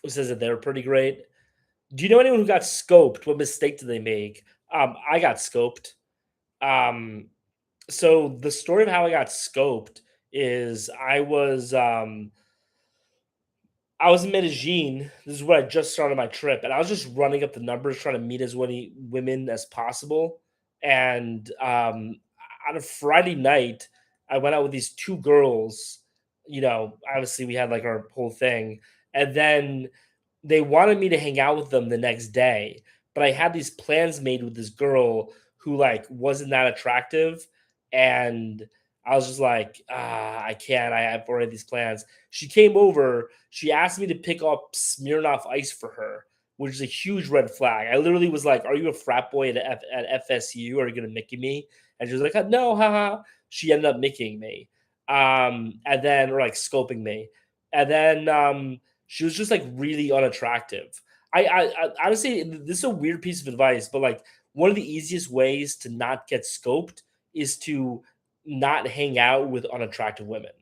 they're pretty great. Do you know anyone who got scoped? What mistake did they make? I got scoped. Um, so the story of how I got scoped is I was in Medellin. This is where I just started my trip, and I was just running up the numbers, trying to meet as many women as possible. And on a Friday night, I went out with these two girls. Obviously we had like our whole thing, and then they wanted me to hang out with them the next day, but I had these plans made with this girl who like wasn't that attractive, and I was just like, I can't. I have already these plans. She came over. She asked me to pick up Smirnoff Ice for her, which is a huge red flag. I literally was like, "Are you a frat boy at FSU? Are you gonna Mickey me?" And she was like, "No, haha." She ended up Micking me, and then or like scoping me, and then she was just like really unattractive. I honestly, this is a weird piece of advice, but like one of the easiest ways to not get scoped is to not hang out with unattractive women.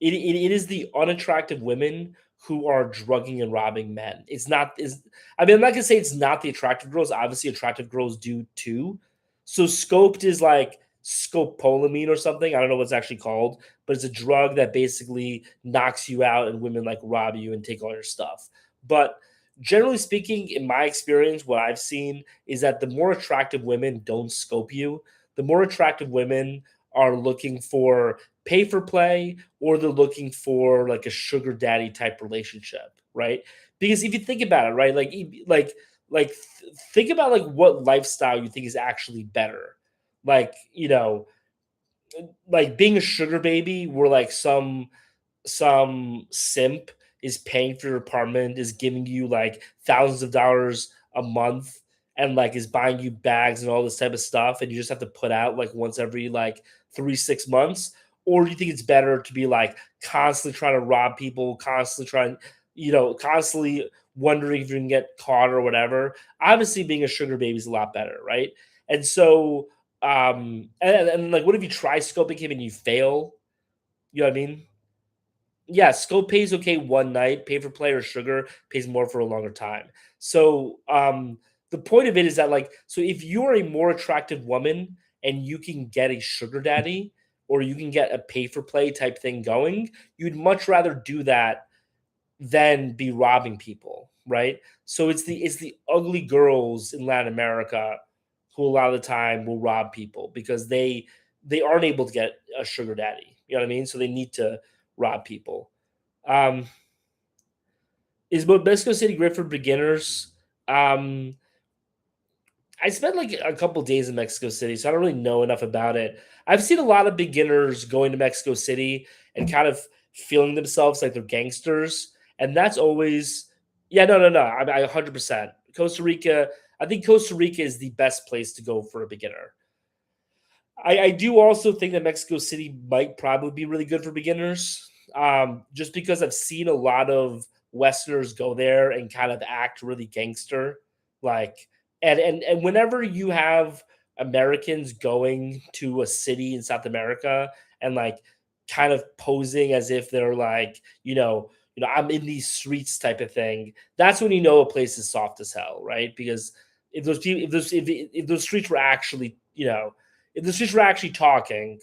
It is the unattractive women who are drugging and robbing men. It's not is I mean, I'm not gonna say it's not the attractive girls. Obviously, attractive girls do too. So scoped is like scopolamine or something. I don't know what's actually called, but it's a drug that basically knocks you out and women like rob you and take all your stuff. But generally speaking, in my experience, what I've seen is that the more attractive women don't scope you, the more attractive women are looking for pay for play or they're looking for like a sugar daddy type relationship, right? Because if you think about it, right, think about like what lifestyle you think is actually better. Like, like being a sugar baby where like some simp is paying for your apartment, is giving you like thousands of dollars a month, and like is buying you bags and all this type of stuff, and you just have to put out like once every like 3 6 months, or do you think it's better to be like constantly trying to rob people, constantly wondering if you can get caught or whatever? Obviously, being a sugar baby is a lot better, right? And so, and like, what if you try scoping him and you fail? You know what I mean? Yeah, scope pays okay one night, pay for play or sugar pays more for a longer time. So the point of it is that like so if you're a more attractive woman and you can get a sugar daddy or you can get a pay for play type thing going, you'd much rather do that than be robbing people, right? So it's the ugly girls in Latin America who a lot of the time will rob people because they aren't able to get a sugar daddy. You know what I mean? So they need to rob people. Um, is Mexico City great for beginners? Um, I spent like a couple days in Mexico City, so I don't really know enough about it. I've seen a lot of beginners going to Mexico City and kind of feeling themselves like they're gangsters, and that's always yeah, no, no, no. I 100%. Costa Rica, I think Costa Rica is the best place to go for a beginner. I do also think that Mexico City might probably be really good for beginners, just because I've seen a lot of Westerners go there and kind of act really gangster, like and whenever you have Americans going to a city in South America and like kind of posing as if they're like I'm in these streets type of thing, that's when you know a place is soft as hell, right? Because if those people, if those streets were actually if the streets were actually talking,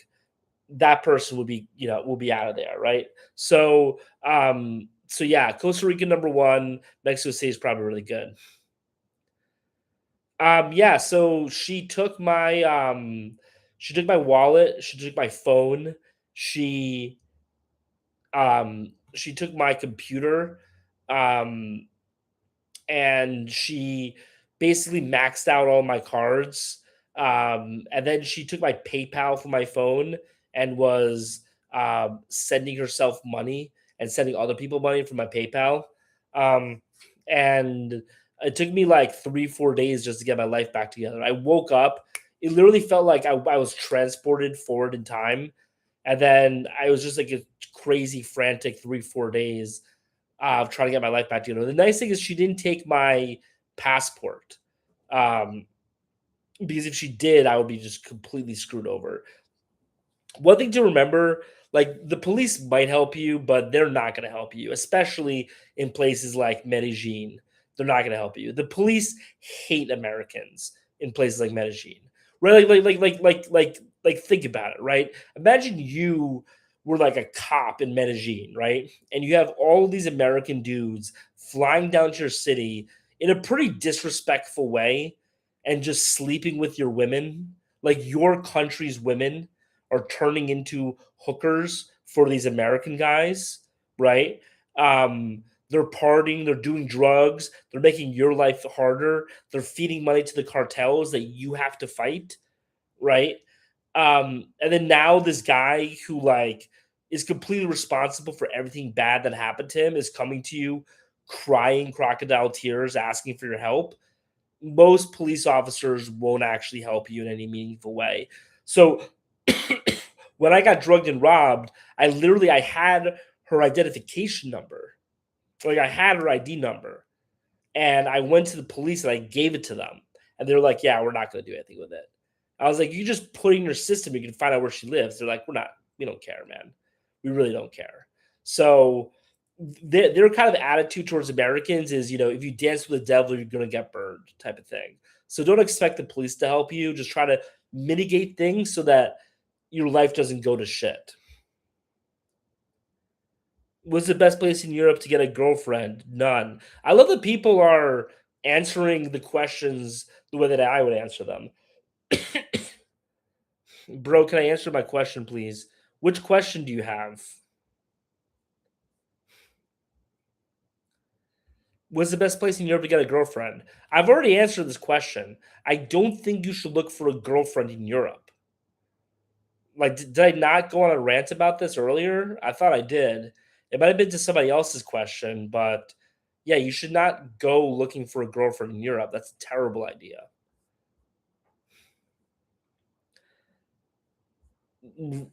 that person would be, will be out of there, right? So yeah, Costa Rica number one, Mexico City is probably really good. Yeah, so she took my wallet, she took my phone, she she took my computer, um, and she basically maxed out all my cards. And then she took my PayPal from my phone and was sending herself money and sending other people money from my PayPal. Um, and it took me like 3, 4 days just to get my life back together. I woke up, it literally felt like I was transported forward in time. And then I was just like a crazy, frantic 3, 4 days of trying to get my life back together. The nice thing is she didn't take my passport, um, because if she did, I would be just completely screwed over. One thing to remember, like the police might help you, but they're not going to help you, especially in places like Medellin. They're not going to help you. The police hate Americans in places like Medellin, right? Like think about it, right? Imagine you were like a cop in Medellin, right? And you have all these American dudes flying down to your city in a pretty disrespectful way and just sleeping with your women, like your country's women are turning into hookers for these American guys, right? They're partying, they're doing drugs, they're making your life harder, they're feeding money to the cartels that you have to fight, right? And then now this guy who like is completely responsible for everything bad that happened to him is coming to you crying crocodile tears asking for your help. Most police officers won't actually help you in any meaningful way. So when I got drugged and robbed, I had her identification number. Like I had her ID number. And I went to the police and I gave it to them. And they're like, yeah, we're not gonna do anything with it. I was like, you just put it in your system, you can find out where she lives. They're like, we don't care, man. We really don't care. So their kind of attitude towards Americans is, if you dance with the devil, you're gonna get burned, type of thing. So don't expect the police to help you. Just try to mitigate things so that your life doesn't go to shit. What's the best place in Europe to get a girlfriend? None. I love that people are answering the questions the way that I would answer them. Bro, can I answer my question, please? Which question do you have? What's the best place in Europe to get a girlfriend? I've already answered this question. I don't think you should look for a girlfriend in Europe. Like, did I not go on a rant about this earlier? I thought I did. It might have been to somebody else's question, but yeah, you should not go looking for a girlfriend in Europe. That's a terrible idea. Mm,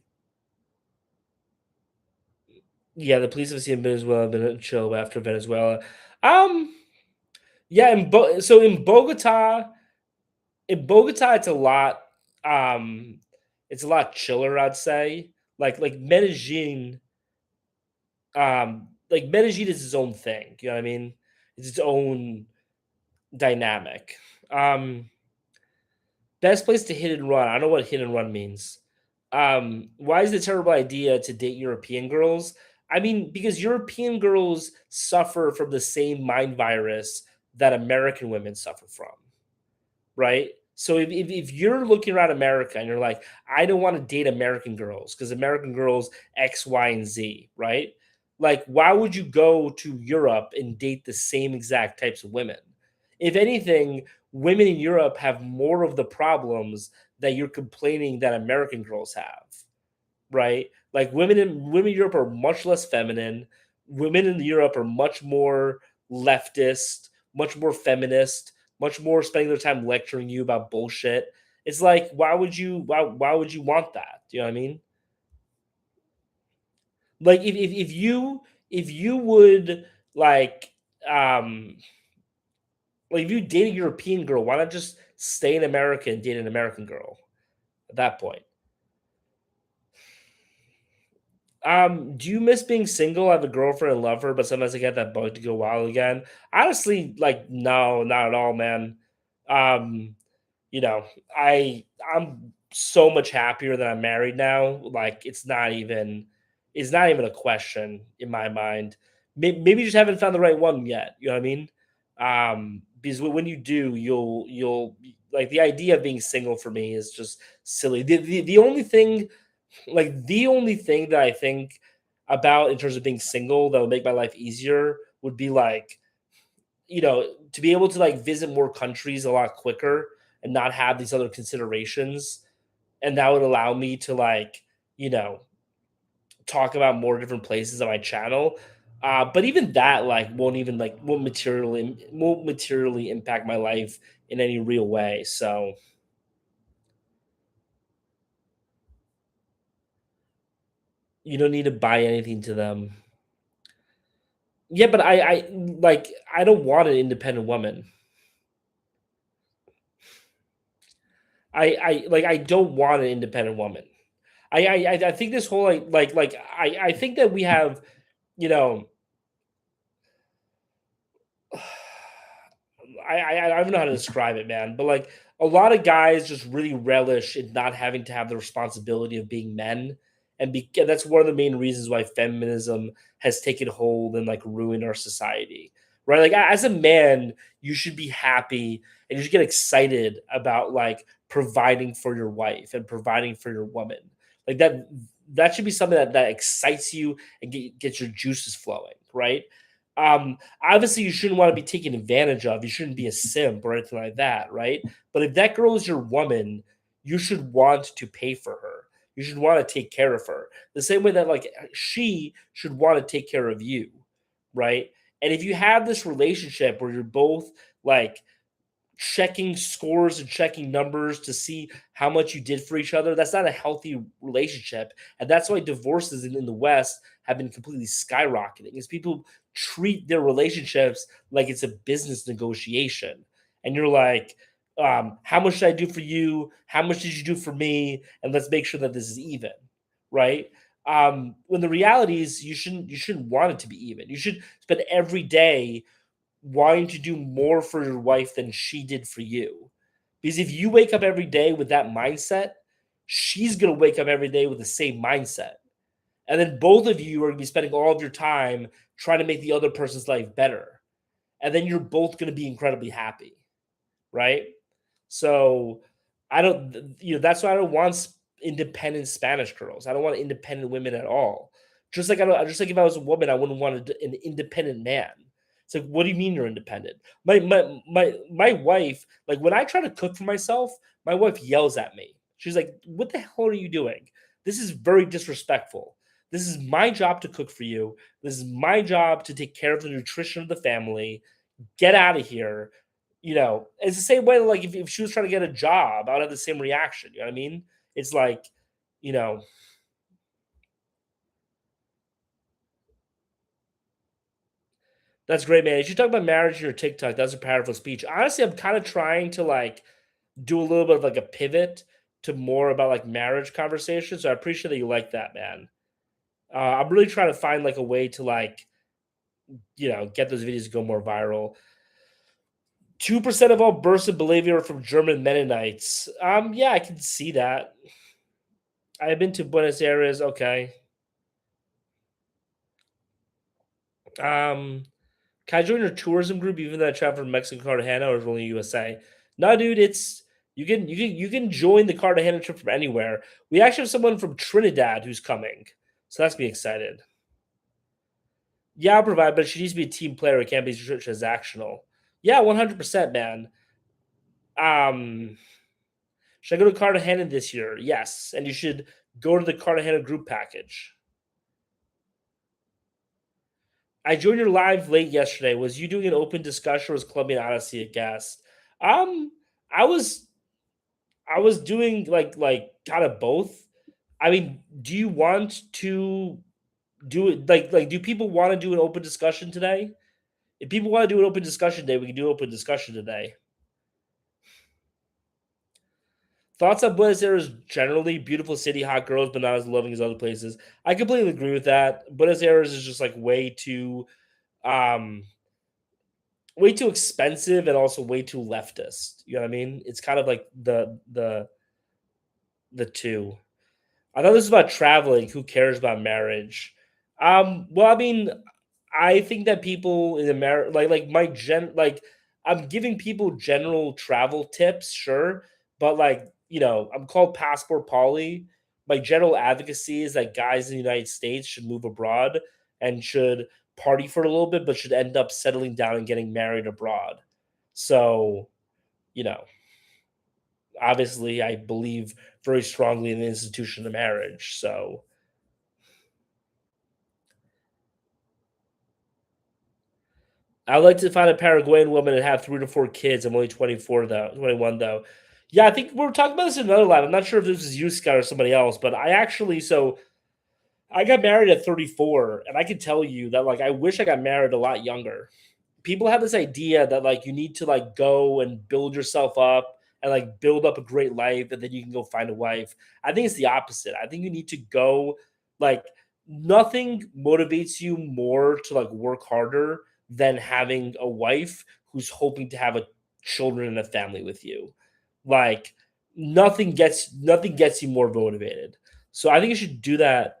yeah, the police have seen Venezuela have been chill after Venezuela. Um, yeah, so in Bogota, um, it's a lot chiller, I'd say. Like Medellin is its own thing. You know what I mean? It's its own dynamic. Um, Best place to hit and run. I don't know what hit and run means. Why is it a terrible idea to date European girls? I mean, because European girls suffer from the same mind virus that American women suffer from, right? So if you're looking around America and you're like, I don't want to date American girls because American girls X, Y, and Z, right? Like, why would you go to Europe and date the same exact types of women? If anything, women in Europe have more of the problems that you're complaining that American girls have, right? Like women in Europe are much less feminine. Women in Europe are much more leftist, much more feminist, much more spending their time lecturing you about bullshit. It's like why would you want that? Do you know what I mean? Like if you would like um like if you date a European girl, why not just stay in America and date an American girl at that point? Do you miss being single? I have a girlfriend and love her, but sometimes I get that bug to go wild again. Honestly, like no, not at all, man. Um, you know, I'm so much happier that I'm married now. Like it's not even a question in my mind. Maybe you just haven't found the right one yet. You know what I mean? Because when you do, you'll like the idea of being single for me is just silly. The only thing the only thing that I think about in terms of being single that would make my life easier would be like, to be able to like visit more countries a lot quicker and not have these other considerations. And that would allow me to like, you know, talk about more different places on my channel. But even that like won't materially impact my life in any real way. So you don't need to buy anything to them. Yeah, but I don't want an independent woman. I don't want an independent woman. I think this whole I think that we have, you know, I don't know how to describe it, man. But like a lot of guys just really relish in not having to have the responsibility of being men, and that's one of the main reasons why feminism has taken hold and like ruined our society. Right? Like as a man, you should be happy and you should get excited about like providing for your wife and providing for your woman. Like that should be something that excites you and gets your juices flowing, right? Obviously you shouldn't want to be taken advantage of. You shouldn't be a simp or anything like that, right? But if that girl is your woman, you should want to pay for her. You should want to take care of her. The same way that like she should want to take care of you, right? And if you have this relationship where you're both like checking scores and checking numbers to see how much you did for each other. That's not a healthy relationship. And that's why divorces in the West have been completely skyrocketing, is people treat their relationships like it's a business negotiation. And you're like, how much did I do for you? How much did you do for me? And let's make sure that this is even, right? When the reality is you shouldn't want it to be even. You should spend every day wanting to do more for your wife than she did for you. Because if you wake up every day with that mindset, she's going to wake up every day with the same mindset. And then both of you are going to be spending all of your time trying to make the other person's life better. And then you're both going to be incredibly happy, right? So I don't, that's why I don't want independent Spanish girls. I don't want independent women at all. Just like if I was a woman, I wouldn't want an independent man. It's like, what do you mean you're independent? My wife, like when I try to cook for myself, my wife yells at me. She's like, "What the hell are you doing? This is very disrespectful. This is my job to cook for you. This is my job to take care of the nutrition of the family. Get out of here." It's the same way, like, if she was trying to get a job, I would have the same reaction, you know what I mean? It's like, you know, that's great, man. You should talk about marriage in your TikTok. That's a powerful speech. Honestly, I'm kinda trying to, like, do a little bit of, like, a pivot to more about, like, marriage conversations, so I appreciate that you like that, man. I'm really trying to find, like, a way to, like, get those videos to go more viral. 2% of all births in Bolivia are from German Mennonites. Yeah, I can see that. I've been to Buenos Aires, okay. Um, can I join your tourism group even though I travel from Mexico to Cartagena or is it only USA? No, dude, it's you can join the Cartagena trip from anywhere. We actually have someone from Trinidad who's coming, so that's me excited. Yeah, I'll provide, but she needs to be a team player. It can't be transactional. Yeah, 100%, man. Um, should I go to Cartagena this year? Yes, and you should go to the Cartagena group package. I joined your live late yesterday. Was you doing an open discussion or was Colombian Odyssey a guest? Um, I was I was doing like kind of both. I mean, do you want to do it like do people want to do an open discussion today? If people want to do an open discussion day, we can do open discussion today. Thoughts on Buenos Aires generally beautiful city, hot girls, but not as loving as other places. I completely agree with that. Buenos Aires is just like um way too expensive and also way too leftist. You know what I mean? It's kind of like the two. I thought this was about traveling. Who cares about marriage? Well, I mean, I think that people in America, like my I'm giving people general travel tips, sure, but I'm called Passport Paulie. My general advocacy is that guys in the United States should move abroad and should party for a little bit, but should end up settling down and getting married abroad. So, you know, obviously, I believe very strongly in the institution of marriage. So, I'd like to find a Paraguayan woman and have 3 to 4 kids. I'm only 24 though 21 though. Yeah, I think we were talking about this in another live. I'm not sure if this was you, Scott, or somebody else, but I got married at 34, and I can tell you that, I wish I got married a lot younger. People have this idea that, you need to, go and build yourself up and, build up a great life, and then you can go find a wife. I think it's the opposite. I think you need to go like, nothing motivates you more to, work harder than having a wife who's hoping to have a children and a family with you. Like, nothing gets you more motivated. So I think you should do that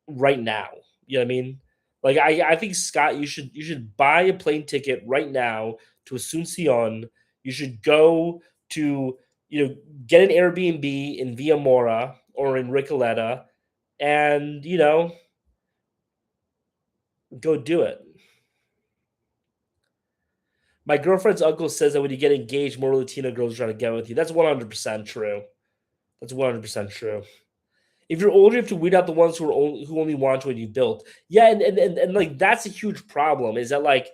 right now. You know what I mean? I think Scott, you should buy a plane ticket right now to Asuncion. You should go to get an Airbnb in Villa Mora or in Recoleta, and go do it. My girlfriend's uncle says that when you get engaged, more Latina girls try to get with you. That's 100% true. That's 100% true. If you're older, you have to weed out the ones who only want what you built. Yeah, and that's a huge problem. Is that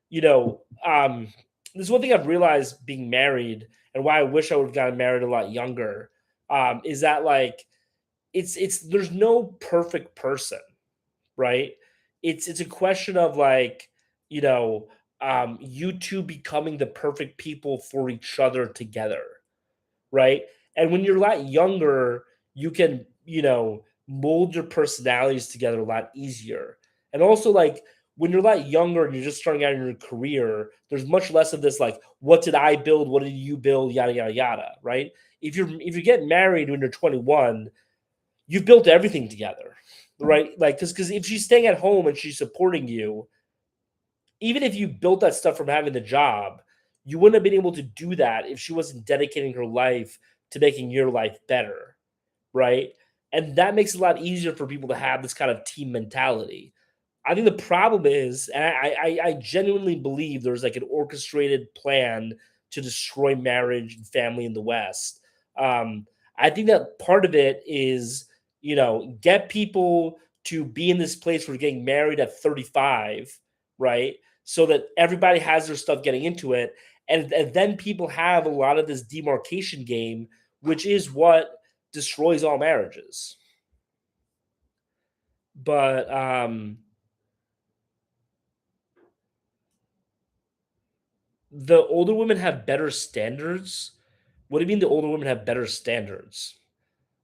you know, um, there's one thing I've realized being married and why I wish I would have gotten married a lot younger. Is that it's there's no perfect person, right? It's a question of you know you two becoming the perfect people for each other together, right? And when you're a lot younger, you can, mold your personalities together a lot easier. And also, when you're a lot younger and you're just starting out in your career, there's much less of this what did I build? What did you build? Yada yada yada, right? If you get married when you're 21, you've built everything together, right? Because if she's staying at home and she's supporting you, even if you built that stuff from having the job, you wouldn't have been able to do that if she wasn't dedicating her life to making your life better, right? And that makes it a lot easier for people to have this kind of team mentality. I think the problem is, and I genuinely believe there's an orchestrated plan to destroy marriage and family in the West. Um, I think that part of it is, get people to be in this place where they're getting married at 35, right? So that everybody has their stuff getting into it. And then people have a lot of this demarcation game, which is what destroys all marriages. But the older women have better standards. What do you mean the older women have better standards?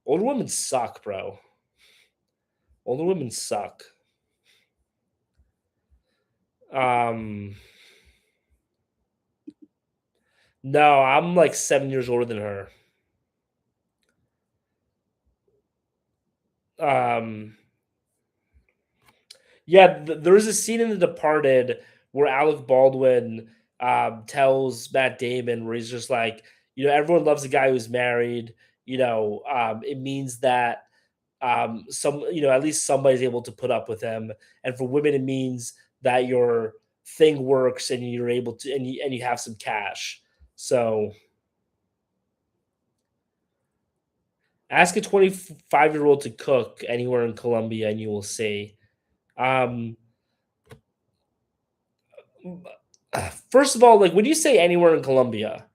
Older women suck, bro. Older women suck. Um, no, I'm like 7 years older than her. Um, Yeah, there is a scene in The Departed where Alec Baldwin tells Matt Damon where he's just like, everyone loves a guy who's married. It means that at least somebody's able to put up with him. And for women, it means that your thing works and you're able to, and you have some cash. So ask a 25-year-old to cook anywhere in Colombia, and you will see. Um, First of all, like when you say anywhere in Colombia,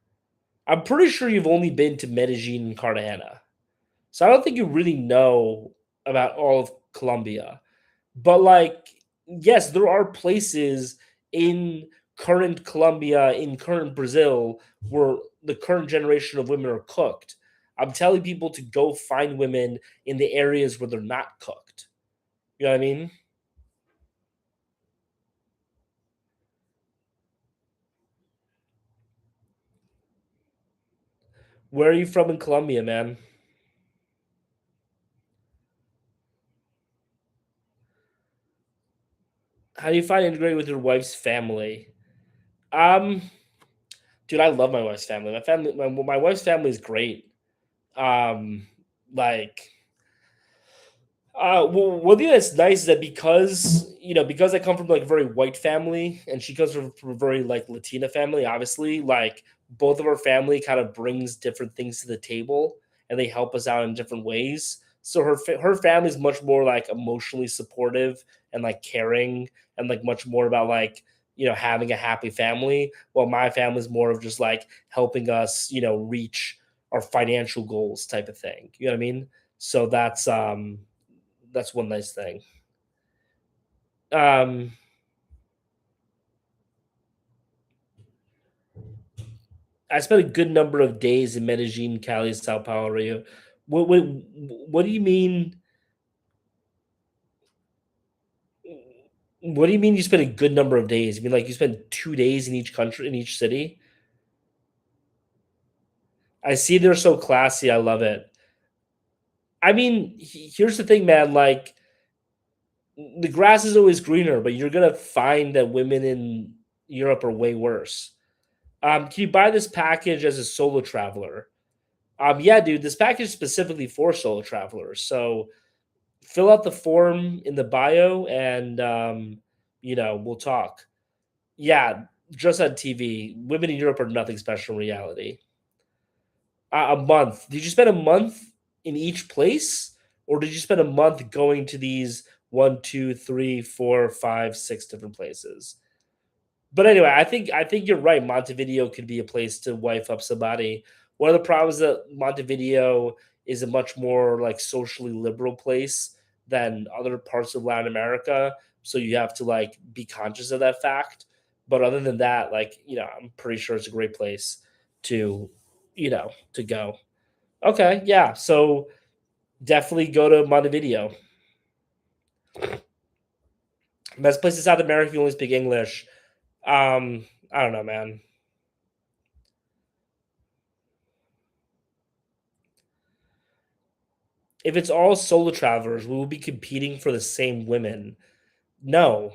I'm pretty sure you've only been to Medellin and Cartagena. So I don't think you really know about all of Colombia. But like, yes, there are places in current Colombia, in current Brazil, where the current generation of women are cooked. I'm telling people to go find women in the areas where they're not cooked. You know what I mean? Where are you from in Colombia, man? How do you find integrating with your wife's family? Um, Dude, I love my wife's family. My wife's family is great. Um, like well, one thing that's nice is that because I come from like a very white family, and she comes from a very like Latina family. Obviously, like both of our family kind of brings different things to the table, and they help us out in different ways. So her family is much more like emotionally supportive and like caring, and like much more about like having a happy family. While my family is more of just like helping us reach our financial goals type of thing. You know what I mean? So that's one nice thing. Um, I spent a good number of days in Medellin, Cali, Sao Paulo, Rio. What do you mean? What do you mean you spent a good number of days? You mean like you spent 2 days in each country, in each city? I see they're so classy. I love it. I mean, here's the thing, man. Like the grass is always greener, but you're gonna find that women in Europe are way worse. Can you buy this package as a solo traveler? Yeah, dude, this package is specifically for solo travelers. So fill out the form in the bio, and we'll talk. Yeah, just on TV. Women in Europe are nothing special in reality. A month. Did you spend a month in each place, or did you spend a month going to these one, two, three, four, five, six different places? But anyway, I think you're right. Montevideo could be a place to wife up somebody. One of the problems is that Montevideo is a much more like socially liberal place than other parts of Latin America. So you have to like be conscious of that fact. But other than that, like, I'm pretty sure it's a great place to, to go. Okay, yeah. So definitely go to Montevideo. Best place in South America, you only speak English. I don't know, man. If it's all solo travelers, we will be competing for the same women. No.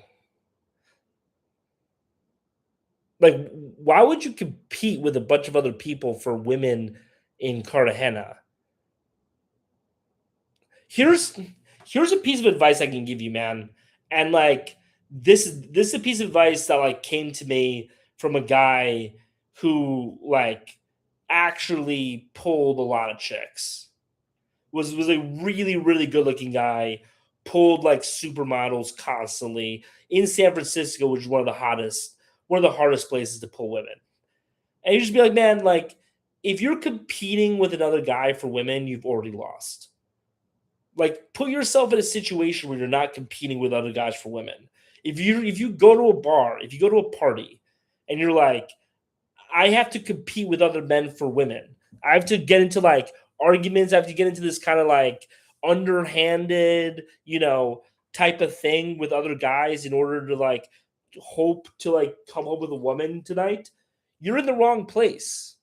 Like, why would you compete with a bunch of other people for women in Cartagena? Here's here's a piece of advice I can give you, man. And like this is a piece of advice that like came to me from a guy who like actually pulled a lot of chicks. Was a really really good looking guy, pulled like supermodels constantly in San Francisco, which is one of the hardest places to pull women. And you just be like, man, like if you're competing with another guy for women, you've already lost. Like put yourself in a situation where you're not competing with other guys for women. If you go to a bar, if you go to a party, and you're like, I have to compete with other men for women. I have to get into like arguments. I have to get into this kind of like underhanded, type of thing with other guys in order to like hope to like come home with a woman tonight. You're in the wrong place.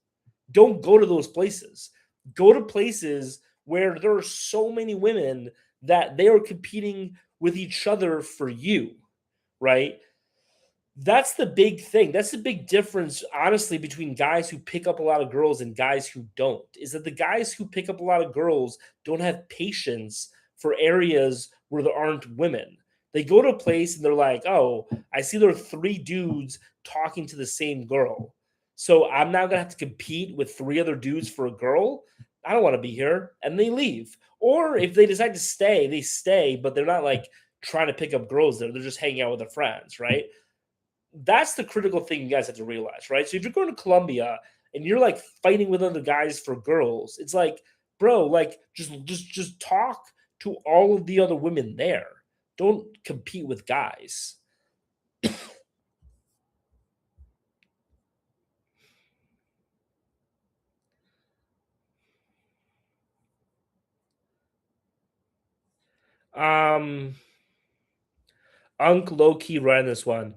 Don't go to those places. Go to places where there are so many women that they are competing with each other for you, right? That's the big thing. That's the big difference, honestly, between guys who pick up a lot of girls and guys who don't. Is that the guys who pick up a lot of girls don't have patience for areas where there aren't women. They go to a place and they're like, oh, I see there are three dudes talking to the same girl. So I'm now going to have to compete with three other dudes for a girl. I don't want to be here. And they leave. Or if they decide to stay, they stay, but they're not like trying to pick up girls there. They're just hanging out with their friends, right? That's the critical thing you guys have to realize, right? So if you're going to Colombia and you're like fighting with other guys for girls, it's like, bro, like just talk to all of the other women there. Don't compete with guys. Um, Unk low key right on this one,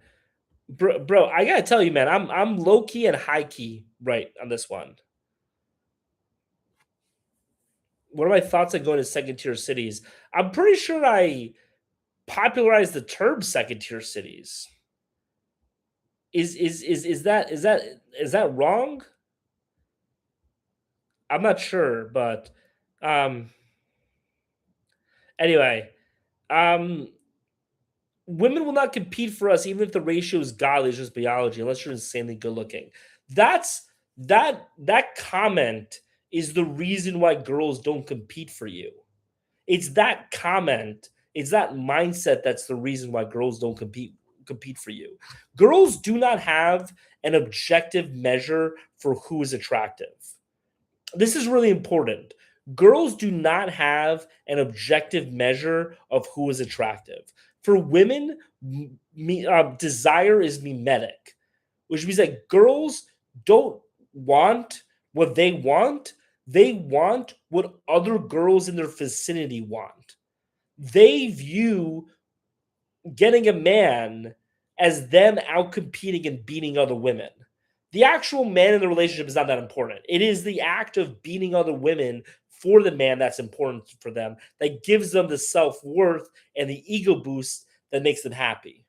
bro. I gotta tell you, man, I'm low key and high key right on this one. What are my thoughts on going to second tier cities? I'm pretty sure I popularized the term second tier cities. Is that wrong? I'm not sure, but um anyway, um women will not compete for us even if the ratio is godly, it's just biology, unless you're insanely good looking. That's that comment is the reason why girls don't compete for you. It's that comment, it's that mindset that's the reason why girls don't compete for you. Girls do not have an objective measure for who is attractive. This is really important. Girls do not have an objective measure of who is attractive. For women, desire is mimetic, which means that girls don't want what they want. They want what other girls in their vicinity want. They view getting a man as them out competing and beating other women. The actual man in the relationship is not that important. It is the act of beating other women for the man that's important for them, that gives them the self worth and the ego boost that makes them happy,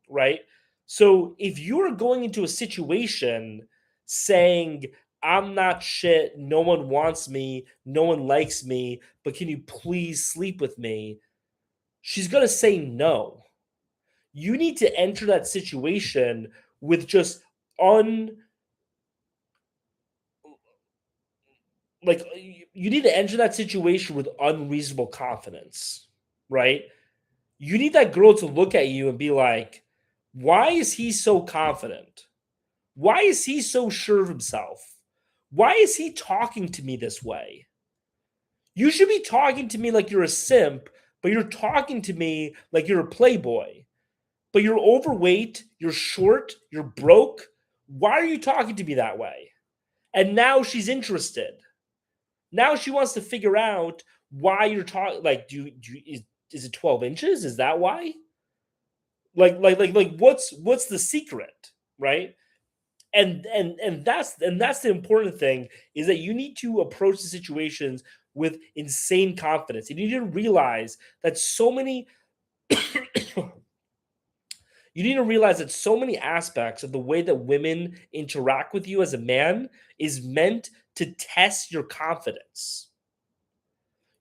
right? So if you're going into a situation saying, I'm not shit, no one wants me, no one likes me, but can you please sleep with me? She's going to say no. You need to enter that situation with just un you need to enter that situation with unreasonable confidence, right? You need that girl to look at you and be like, why is he so confident? Why is he so sure of himself? Why is he talking to me this way? You should be talking to me like you're a simp, but you're talking to me like you're a playboy. But you're overweight, you're short, you're broke. Why are you talking to me that way? And now she's interested. Now she wants to figure out why you're talking. Like, is it 12 inches? Is that why? What's the secret, right? And that's the important thing, is that you need to approach the situations with insane confidence. And you need to realize that so many you need to realize that so many aspects of the way that women interact with you as a man is meant to test your confidence.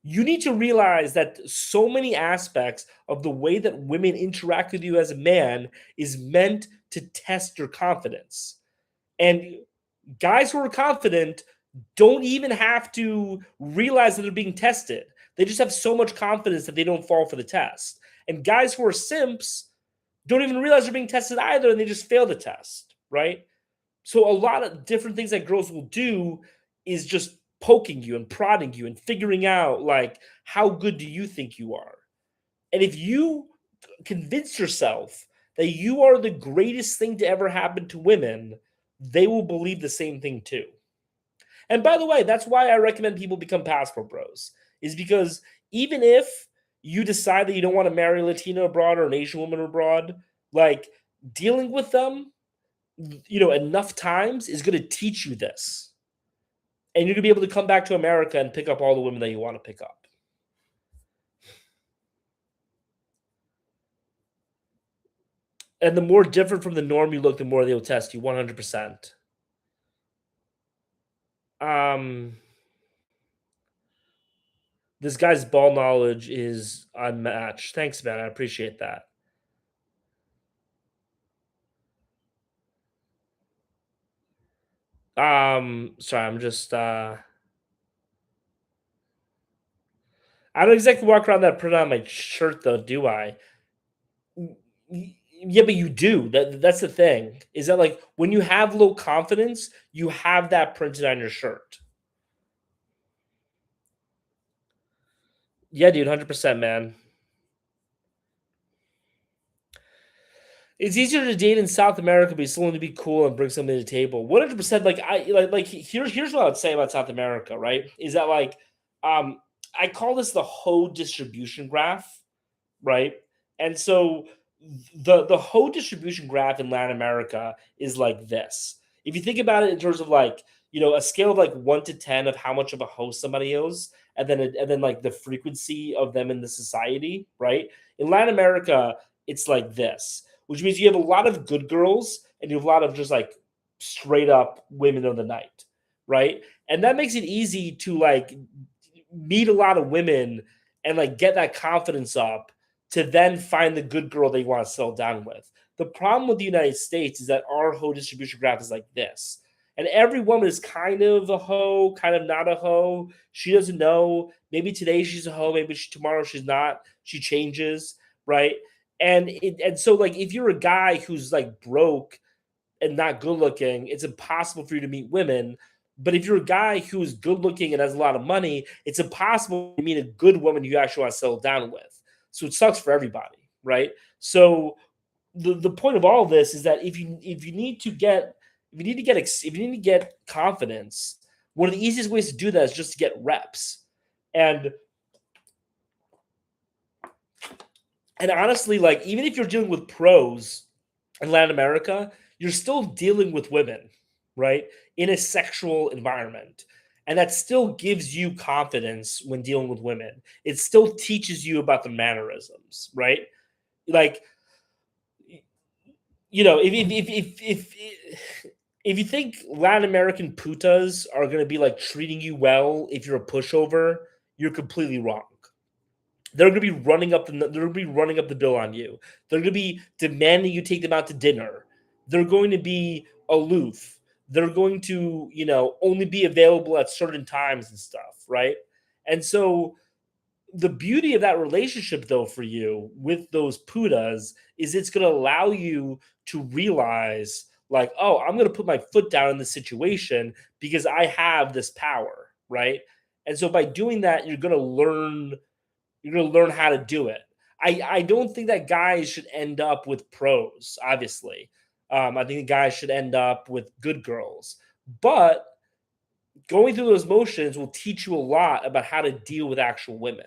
You need to realize that so many aspects of the way that women interact with you as a man is meant to test your confidence. And guys who are confident don't even have to realize that they're being tested. They just have so much confidence that they don't fall for the test. And guys who are simps don't even realize they're being tested either, and they just fail the test, right? So a lot of different things that girls will do is just poking you and prodding you and figuring out, like, how good do you think you are? And if you convince yourself that you are the greatest thing to ever happen to women, they will believe the same thing too. And by the way, that's why I recommend people become passport bros, is because even if you decide that you don't want to marry a Latina abroad or an Asian woman abroad, like, dealing with them, enough times is going to teach you this. And you're going to be able to come back to America and pick up all the women that you want to pick up. And the more different from the norm you look, the more they will test you 100%. Um, this guy's ball knowledge is unmatched. Thanks, man. I appreciate that. Sorry, I'm just I don't exactly walk around that print on my shirt though, do I? Yeah, but you do. That's the thing. Is that like when you have low confidence, you have that printed on your shirt. Yeah, dude, 100%, man. It's easier to date in South America, but still want to be cool and bring something to the table. 100%. Here's what I would say about South America, right? Is that um I call this the hoe distribution graph, right? And so the whole distribution graph in Latin America is like this. If you think about it in terms of a scale of like 1 to 10 of how much of a host somebody is, and then like the frequency of them in the society, right? In Latin America, it's like this, which means you have a lot of good girls and you have a lot of just like straight up women of the night, right? And that makes it easy to like meet a lot of women and like get that confidence up to then find the good girl they want to settle down with. The problem with the United States is that our hoe distribution graph is like this. And every woman is kind of a hoe, kind of not a hoe. She doesn't know. Maybe today she's a hoe, maybe tomorrow she's not. She changes, right? And so like if you're a guy who's like broke and not good looking, it's impossible for you to meet women. But if you're a guy who is good looking and has a lot of money, it's impossible to meet a good woman you actually want to settle down with. So it sucks for everybody, right? So the point of all of this is that if you need to get if you need to get confidence, one of the easiest ways to do that is just to get reps. And and honestly, like even if you're dealing with pros in Latin America, you're still dealing with women, right? In a sexual environment. And that still gives you confidence when dealing with women. It still teaches you about the mannerisms, right? Like, if you think Latin American putas are going to be like treating you well if you're a pushover, you're completely wrong. They're going to be running up the bill on you. They're going to be demanding you take them out to dinner. They're going to be aloof. They're going to, only be available at certain times and stuff, right? And so the beauty of that relationship though for you with those putas is it's going to allow you to realize like, oh, I'm going to put my foot down in this situation because I have this power, right? And so by doing that, you're going to learn how to do it. I don't think that guys should end up with pros, obviously. I think guys should end up with good girls. But going through those motions will teach you a lot about how to deal with actual women.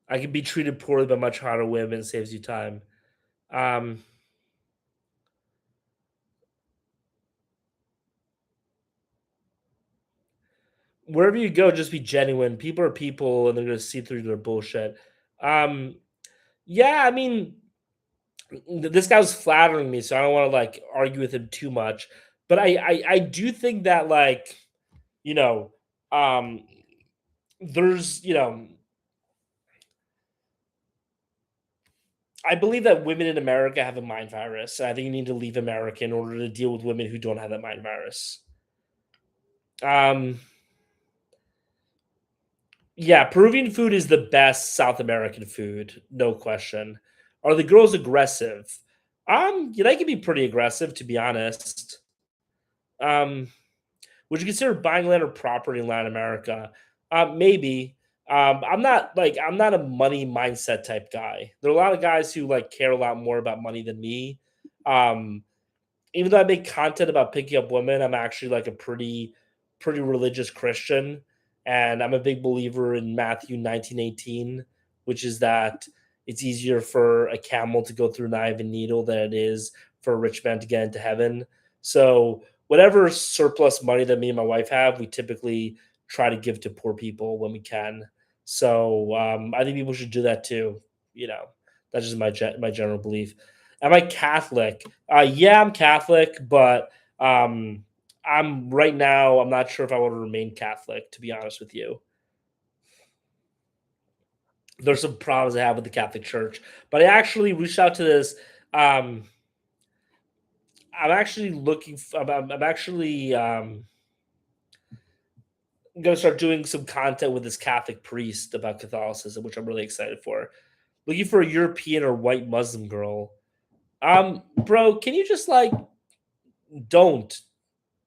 I can be treated poorly by much hotter women, saves you time. Um, Wherever you go, just be genuine. People are people, and they're gonna see through their bullshit. Um, yeah, I mean, this guy was flattering me, so I don't want to like argue with him too much. But I do think that you know, um, there's I believe that women in America have a mind virus. And I think you need to leave America in order to deal with women who don't have that mind virus. Um, Yeah, Peruvian food is the best South American food, no question. Are the girls aggressive? They can be pretty aggressive, to be honest. Um, would you consider buying land or property in Latin America? Maybe. I'm not a money mindset type guy. There are a lot of guys who like care a lot more about money than me. Um, Even though I make content about picking up women, I'm actually like a pretty religious Christian, and I'm a big believer in Matthew 19:18, which is that it's easier for a camel to go through an eye of a needle than it is for a rich man to get into heaven. So whatever surplus money that me and my wife have, we typically try to give to poor people when we can. So I think people should do that too. You know, that's just my general belief. Am I Catholic? Yeah, I'm Catholic, but um, I'm right now. I'm not sure if I want to remain Catholic. To be honest with you, there's some problems I have with the Catholic Church. But I actually reached out to this. Um, I'm actually looking. I'm actually gonna start doing some content with this Catholic priest about Catholicism, which I'm really excited for. Looking for a European or white Muslim girl. Bro, can you just like don't?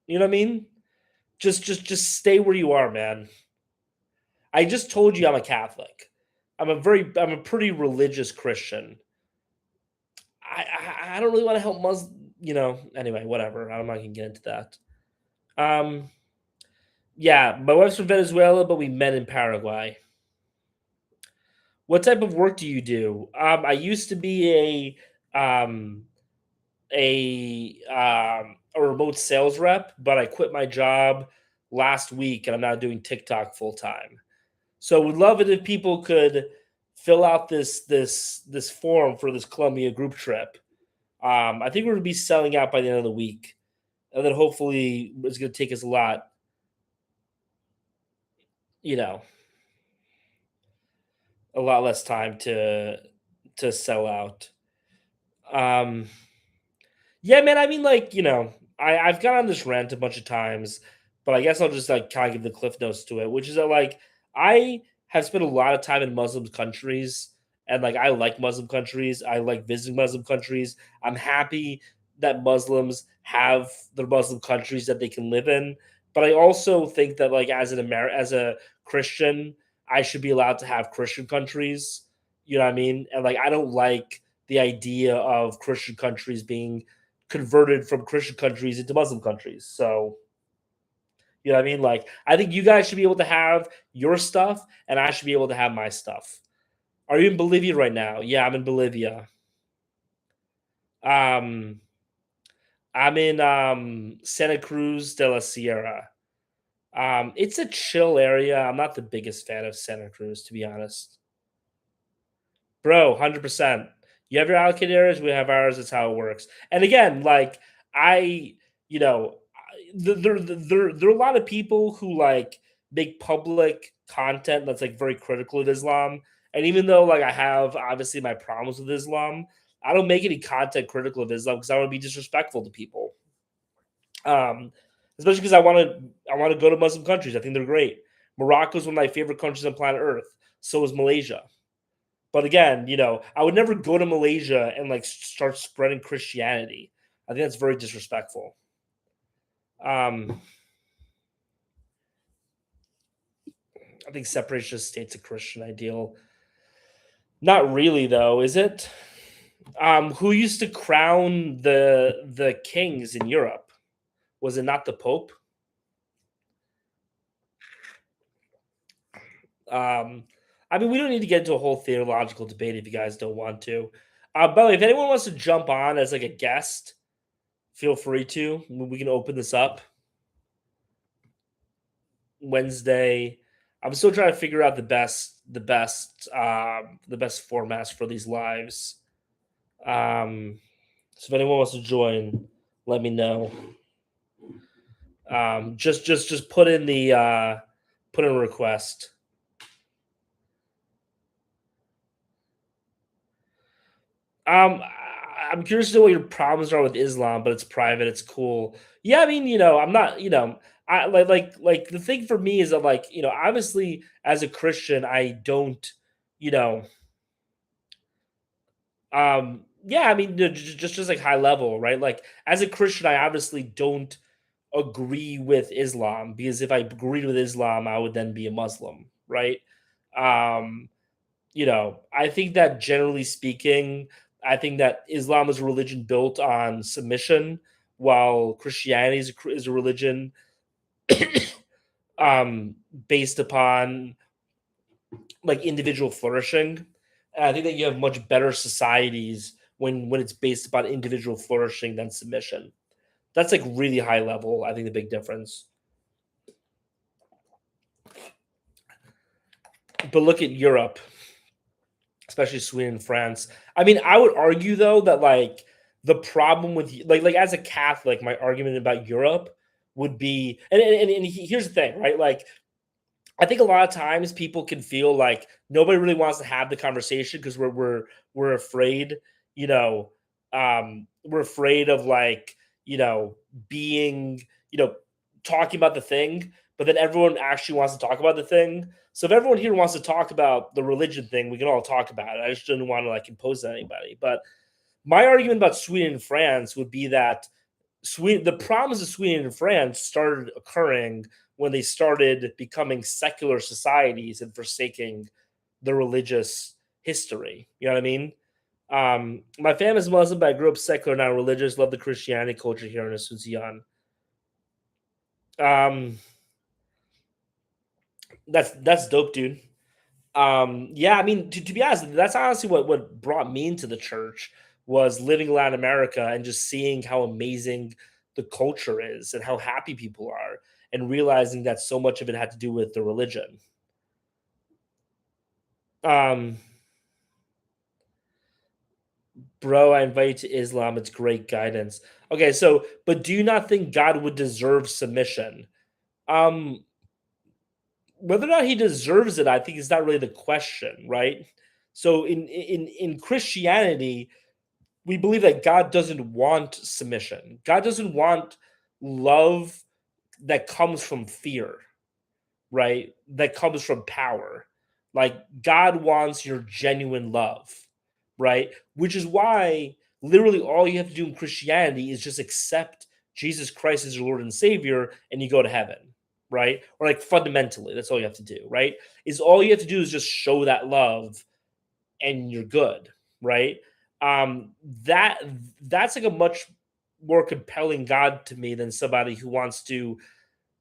You know what I mean? Just stay where you are, man. I just told you I'm a Catholic. I'm a pretty religious Christian. I don't really want to help Muslim. You know. Anyway, whatever. I'm not gonna get into that. Um, yeah, my wife's from Venezuela, but we met in Paraguay. What type of work do you do? I used to be a remote sales rep, but I quit my job last week, and I'm now doing TikTok full time. So, would love it if people could fill out this form for this Colombia group trip. I think we're going to be selling out by the end of the week, and then hopefully it's going to take us you know, a lot less time to sell out. Um, Yeah, man. I mean, like, I've gone on this rant a bunch of times, but I guess I'll just like kind of give the cliff notes to it, which is that like I have spent a lot of time in Muslim countries, and like I like Muslim countries. I like visiting Muslim countries. I'm happy that Muslims have their Muslim countries that they can live in, but I also think that like as a Christian, I should be allowed to have Christian countries. You know what I mean? And like I don't like the idea of Christian countries being converted from Christian countries into Muslim countries. So, you know what I mean? Like, I think you guys should be able to have your stuff, and I should be able to have my stuff. Are you in Bolivia right now? Yeah, I'm in Bolivia. Um, I'm in Santa Cruz de la Sierra. It's a chill area. I'm not the biggest fan of Santa Cruz, to be honest. Bro, 100%. You have your allocated areas, we have ours. That's how it works. And again, like I, you know, there are a lot of people who like make public content that's like very critical of Islam. And even though like I have obviously my problems with Islam, I don't make any content critical of Islam because I want to be disrespectful to people. Um, Especially because I want to go to Muslim countries. I think they're great. Morocco is one of my favorite countries on planet Earth. So is Malaysia. But again, I would never go to Malaysia and like start spreading Christianity. I think that's very disrespectful. Um, I think separation of state's a Christian ideal. Not really, though, is it? Who used to crown the kings in Europe? Was it not the Pope? Um, I mean, we don't need to get into a whole theological debate if you guys don't want to. By the way, if anyone wants to jump on as like a guest, feel free to. We can open this up. Wednesday. I'm still trying to figure out the best formats for these lives. So if anyone wants to join, let me know. Just put in a request. I'm curious to know what your problems are with Islam, but it's private. It's cool. Yeah, I mean, I'm not, I like the thing for me is that like, obviously as a Christian, I don't, you know, yeah, I mean, just like high level, right? Like as a Christian, I obviously don't agree with Islam because if I agreed with Islam, I would then be a Muslim, right? Um, I think that generally speaking, I think that Islam is a religion built on submission, while Christianity is a religion um, based upon like individual flourishing. And I think that you have much better societies when it's based upon individual flourishing than submission. That's like really high level. I think the big difference. But look at Europe, especially Sweden and France. I mean, I would argue though that like the problem with like as a Catholic, my argument about Europe would be, and here's the thing, right? Like I think a lot of times people can feel like nobody really wants to have the conversation because we're afraid, you know, we're afraid of like, you know, being, you know, talking about the thing, but then everyone actually wants to talk about the thing. So if everyone here wants to talk about the religion thing, we can all talk about it. I just didn't want to like impose it on anybody. But my argument about Sweden and France would be that the problems of Sweden and France started occurring when they started becoming secular societies and forsaking the religious history. You know what I mean? My family's Muslim, but I grew up secular, not religious. Love the Christianity culture here in Asuncion. Um, that's dope, dude. Yeah, I mean, to be honest, that's honestly what brought me into the church was living in Latin America and just seeing how amazing the culture is and how happy people are, and realizing that so much of it had to do with the religion. Um, Bro, I invite you to Islam. It's great guidance. Okay, so but do you not think God would deserve submission? Um, Whether or not he deserves it, I think is not really the question, right? So in Christianity, we believe that God doesn't want submission. God doesn't want love that comes from fear, right? That comes from power. Like God wants your genuine love, right? Which is why literally all you have to do in Christianity is just accept Jesus Christ as your Lord and Savior and you go to heaven, right? Or like fundamentally, that's all you have to do, right? Is all you have to do is just show that love and you're good, right? Um, that that's like a much more compelling God to me than somebody who wants to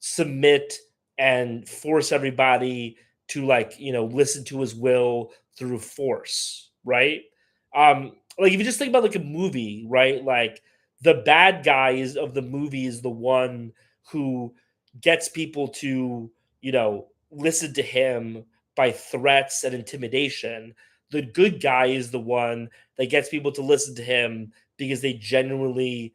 submit and force everybody to like listen to his will through force, right? Like if you just think about like a movie, right? Like the bad guy is of the movie is the one who gets people to listen to him by threats and intimidation. The good guy is the one that gets people to listen to him because they genuinely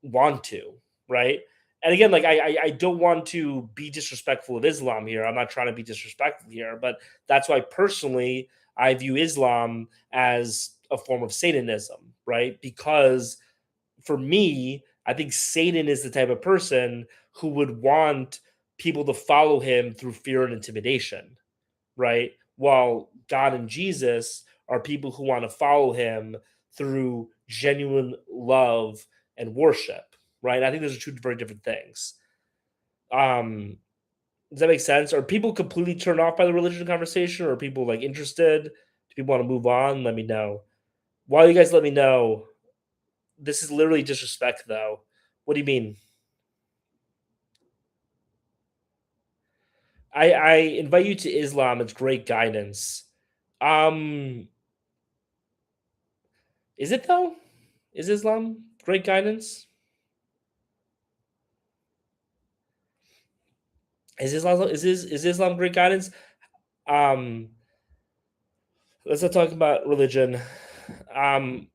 want to, right? And again, like I don't want to be disrespectful of Islam here. I'm not trying to be disrespectful here, but that's why personally I view Islam as a form of Satanism, right? Because for me, I think Satan is the type of person who would want people to follow him through fear and intimidation, right? While God and Jesus are people who want to follow him through genuine love and worship, right? I think those are two very different things. Um, does that make sense? Are people completely turned off by the religion conversation, or are people like interested? Do people want to move on? Let me know. While you guys let me know, this is literally disrespect, though. What do you mean? I invite you to Islam. It's great guidance. Um, is it though? Is Islam great guidance? Is Islam great guidance? Um, let's not talk about religion. Um,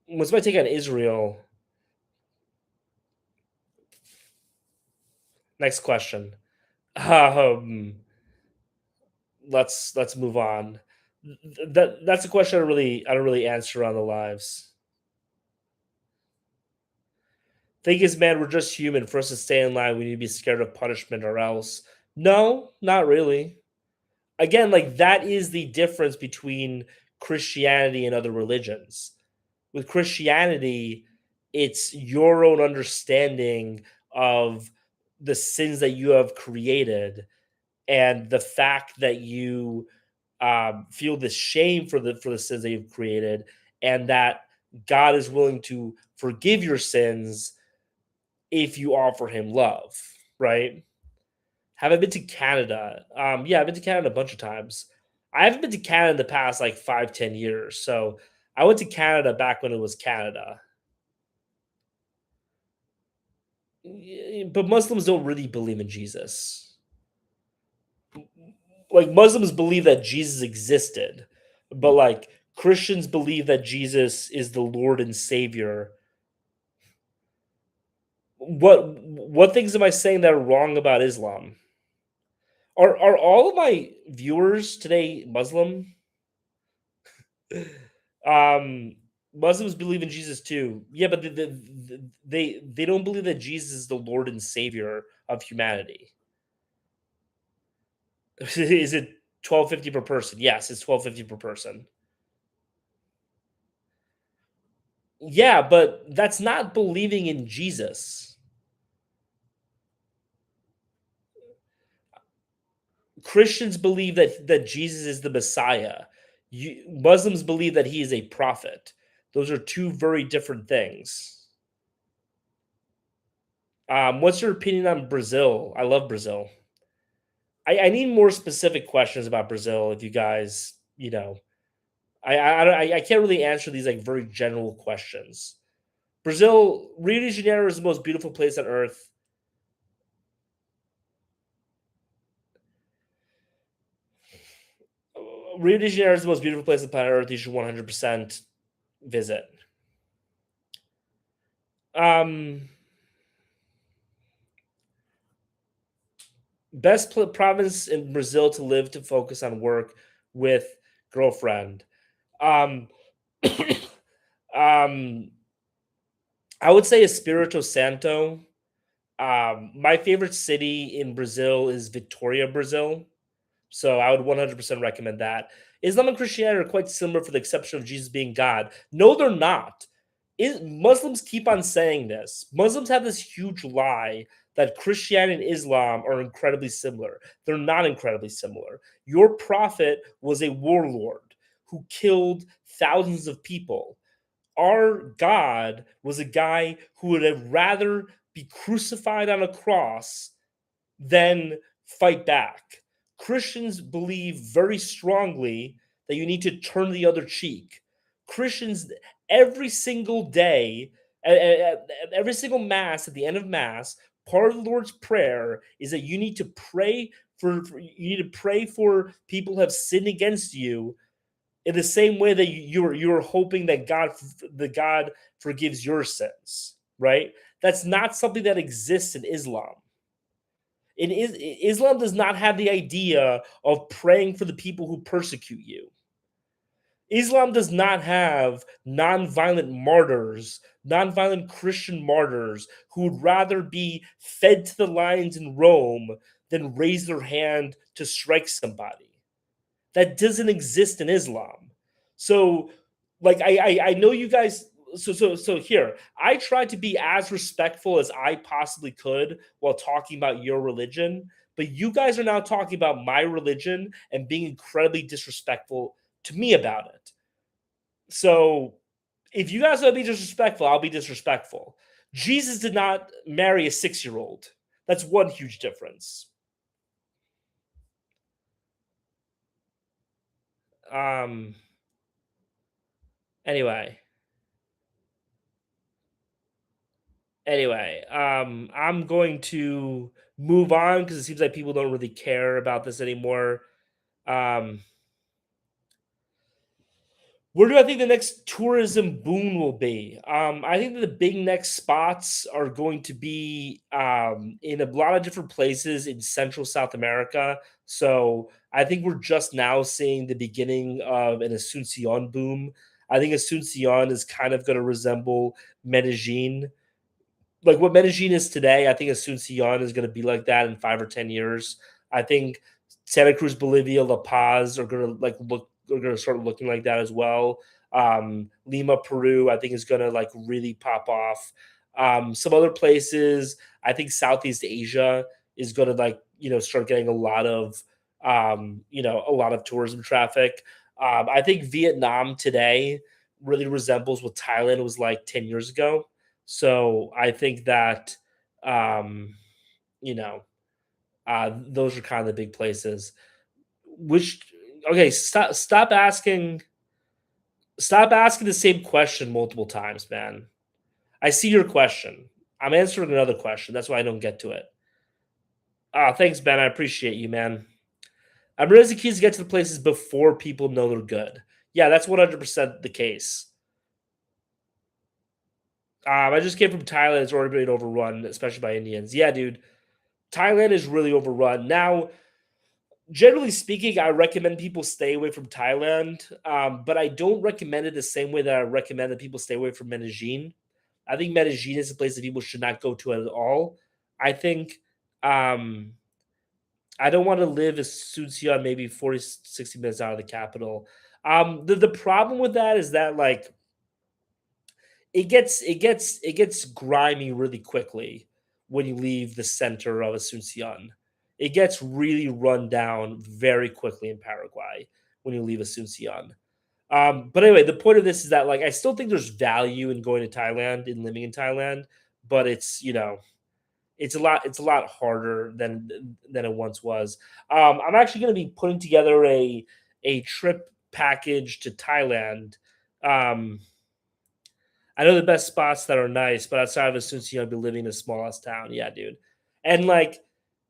what's my take on Israel? Next question. Um, let's move on. That's a question I don't really answer on the lives. Thing is, man, we're just human. For us to stay in line, we need to be scared of punishment or else. No, not really. Again, like that is the difference between Christianity and other religions. With Christianity, it's your own understanding of the sins that you have created and the fact that you feel the shame for the sins that you've created, and that God is willing to forgive your sins if you offer Him love. Right? Have I been to Canada? Yeah, I've been to Canada a bunch of times. I haven't been to Canada in the past like 5, 10 years. So I went to Canada back when it was Canada. But Muslims don't really believe in Jesus. like Muslims believe that Jesus existed, but like Christians believe that Jesus is the Lord and Savior. What things am I saying that are wrong about Islam? Are all of my viewers today Muslim? Um, Muslims believe in Jesus too. Yeah, but they don't believe that Jesus is the Lord and Savior of humanity. Is it 12.50 per person? Yes, it's 12.50 per person. Yeah, but that's not believing in Jesus. Christians believe that Jesus is the Messiah. Muslims believe that he is a prophet. Those are two very different things. What's your opinion on Brazil? I love Brazil. I need more specific questions about Brazil. If you guys, I can't really answer these like very general questions. Brazil, Rio de Janeiro is the most beautiful place on earth. Rio de Janeiro is the most beautiful place on planet Earth. You should 100% visit. Um, province in Brazil to live to focus on work with girlfriend. Um, um, I would say Espirito Santo. My favorite city in Brazil is Victoria, Brazil. So I would 100% recommend that. Islam and Christianity are quite similar for the exception of Jesus being God. No, they're not. Muslims keep on saying this. Muslims have this huge lie that Christianity and Islam are incredibly similar. They're not incredibly similar. Your prophet was a warlord who killed thousands of people. Our God was a guy who would have rather be crucified on a cross than fight back. Christians believe very strongly that you need to turn the other cheek. Christians, every single day, every single mass, at the end of mass, part of the Lord's prayer is that you need to pray you need to pray for people who have sinned against you in the same way that you're hoping that God forgives your sins, right? That's not something that exists in Islam. Islam does not have the idea of praying for the people who persecute you. Islam does not have nonviolent martyrs, nonviolent Christian martyrs who would rather be fed to the lions in Rome than raise their hand to strike somebody. That doesn't exist in Islam. So, like, I know you guys. So here, I tried to be as respectful as I possibly could while talking about your religion, but you guys are now talking about my religion and being incredibly disrespectful to me about it. So, if you guys want to be disrespectful, I'll be disrespectful. Jesus did not marry a 6-year-old. That's one huge difference. Um. Anyway, I'm going to move on because it seems like people don't really care about this anymore. Um, where do I think the next tourism boom will be? I think that the big next spots are going to be in a lot of different places in Central South America. So I think we're just now seeing the beginning of an Asuncion boom. I think Asuncion is kind of going to resemble Medellin, like what Medellin is today. I think Asuncion is going to be like that in 5 or 10 years. I think Santa Cruz, Bolivia, La Paz are going to are going to start looking like that as well. Lima, Peru, I think is going to like really pop off. Some other places, I think Southeast Asia is going to start getting a lot of tourism traffic. I think Vietnam today really resembles what Thailand was like 10 years ago. So I think that, um, you know, those are kind of the big places. Which okay, stop asking the same question multiple times, man. I see your question. I'm answering another question. That's why I don't get to it. Thanks, Ben. I appreciate you, man. I'm realizing keys get to the places before people know they're good. Yeah, that's 100% the case. I just came from Thailand. It's already been overrun, especially by Indians. Yeah, dude. Thailand is really overrun. Now, generally speaking, I recommend people stay away from Thailand, but I don't recommend it the same way that I recommend that people stay away from Medellin. I think Medellin is a place that people should not go to at all. I think um, I don't want to live as Suncion, maybe 40, 60 minutes out of the capital. The problem with that is that like it gets grimy really quickly when you leave the center of Asuncion. It gets really run down very quickly in Paraguay when you leave Asuncion. But anyway, the point of this is that like I still think there's value in going to Thailand and living in Thailand, but it's a lot harder than it once was. I'm actually going to be putting together a trip package to Thailand. Um, I know the best spots that are nice, but outside of Asuncion, I'd be living in a small ass town. Yeah, dude. And like,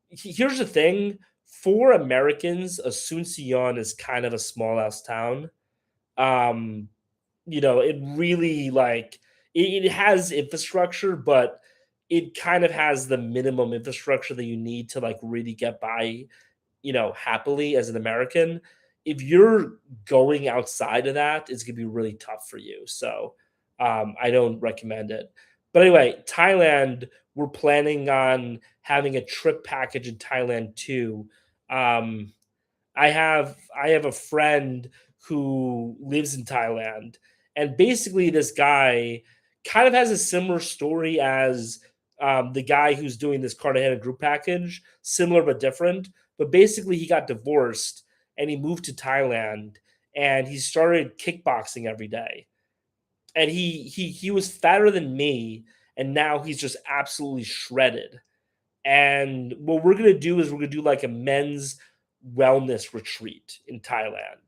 here's the thing: for Americans, Asuncion is kind of a small ass town. Um, it really like it has infrastructure, but it kind of has the minimum infrastructure that you need to like really get by, happily as an American. If you're going outside of that, it's gonna be really tough for you. So I don't recommend it. But anyway, Thailand, we're planning on having a trip package in Thailand too. Um, I have a friend who lives in Thailand, and basically this guy kind of has a similar story as the guy who's doing this Cartagena group package, similar but different. But basically, he got divorced and he moved to Thailand and he started kickboxing every day. And he was fatter than me, and now he's just absolutely shredded. And what we're gonna do is we're gonna do like a men's wellness retreat in Thailand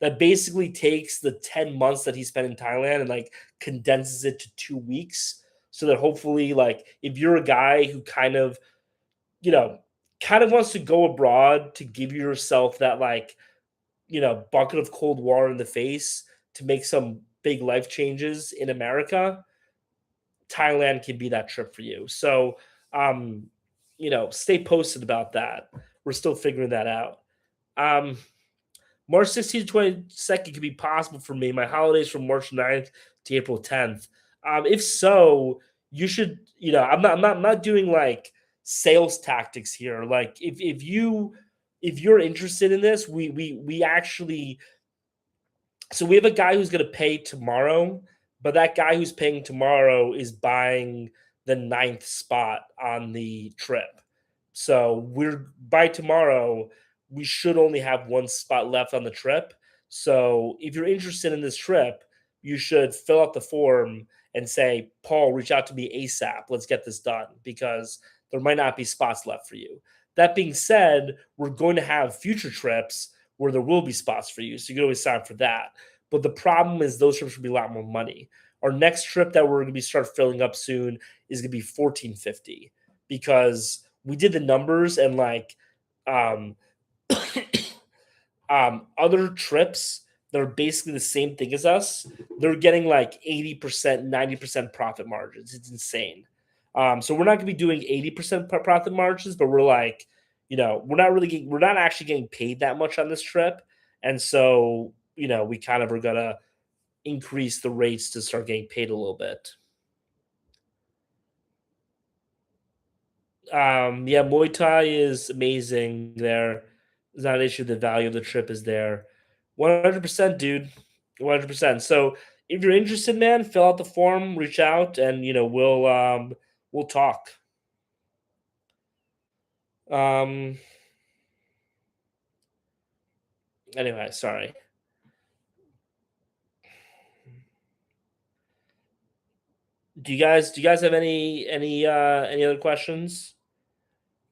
that basically takes the 10 months that he spent in Thailand and like condenses it to 2 weeks. So that hopefully, like, if you're a guy who you know, kind of wants to go abroad to give yourself that like, bucket of cold water in the face to make some big life changes in America, Thailand can be that trip for you. So, um, stay posted about that. We're still figuring that out. Um, March 16th to 22nd could be possible for me. My holidays from March 9th to April 10th. If so, you should, I'm not doing like sales tactics here. Like if you're interested in this, we actually so we have a guy who's going to pay tomorrow, but that guy who's paying tomorrow is buying the ninth spot on the trip. So we're by tomorrow, we should only have one spot left on the trip. So if you're interested in this trip, you should fill out the form and say, Paul, reach out to me ASAP. Let's get this done because there might not be spots left for you. That being said, we're going to have future trips where there will be spots for you. So you can always sign up for that. But the problem is those trips will be a lot more money. Our next trip that we're going to be start filling up soon is going to be 1450 because we did the numbers and like um other trips that are basically the same thing as us, they're getting like 80%, 90% profit margins. It's insane. So we're not going to be doing 80% profit margins, but we're like, we're not actually getting paid that much on this trip. And so, we kind of are going to increase the rates to start getting paid a little bit. Yeah, Muay Thai is amazing there. It's not an issue. The value of the trip is there. 100%, dude. 100%. So if you're interested, man, fill out the form, reach out, and we'll talk. Um anyway, sorry. Do you guys have any other questions?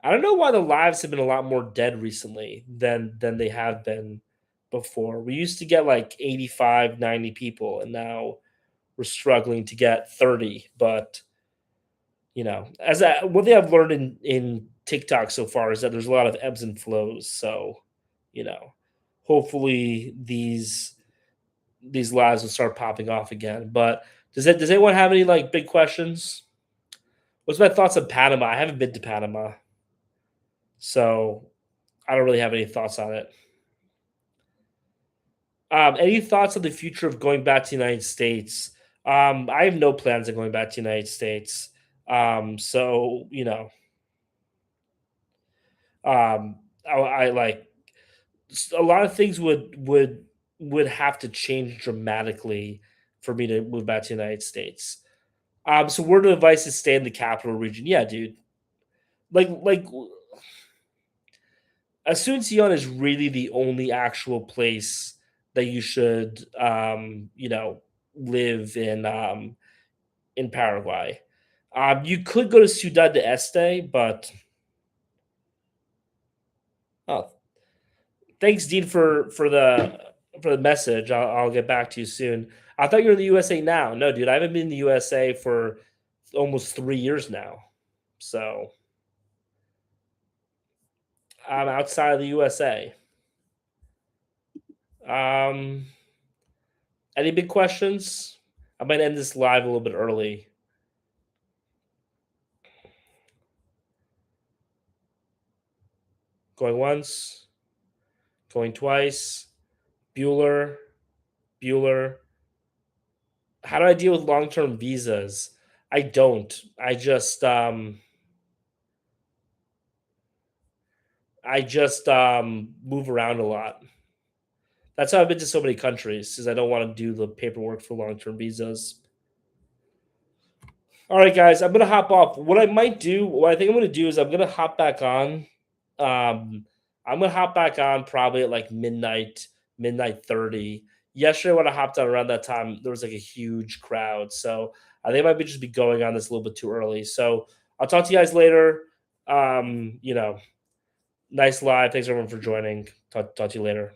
I don't know why the lives have been a lot more dead recently than they have been before. We used to get like 85, 90 people, and now we're struggling to get 30. But one thing I've learned in TikTok so far is that there's a lot of ebbs and flows. So you know, hopefully these lives will start popping off again. But does anyone have any like big questions? What's my thoughts on Panama? I haven't been to Panama, so I don't really have any thoughts on it. Any thoughts on the future of going back to the United States? I have no plans of going back to the United States. So I like a lot of things would have to change dramatically for me to move back to the United States. So word of advice is stay in the capital region. Yeah, dude. Like Asuncion is really the only actual place that you should live in Paraguay. You could go to Ciudad de Este, but oh, thanks, Dean, for the message. I'll get back to you soon. I thought you were in the USA now. No, dude, I haven't been in the USA for almost 3 years now. So I'm outside of the USA. Um, any big questions? I might end this live a little bit early. Going once, going twice. Bueller, Bueller. How do I deal with long-term visas? I don't. I just move around a lot. That's how I've been to so many countries, because I don't want to do the paperwork for long-term visas. All right, guys, I'm gonna hop off. What I think I'm gonna do is I'm gonna hop back on. Um, I'm gonna hop back on probably at like midnight 30. Yesterday when I hopped on around that time, there was like a huge crowd. So I think I might just be going on this a little bit too early. So I'll talk to you guys later. Um, you know, nice live. Thanks everyone for joining. Talk to you later.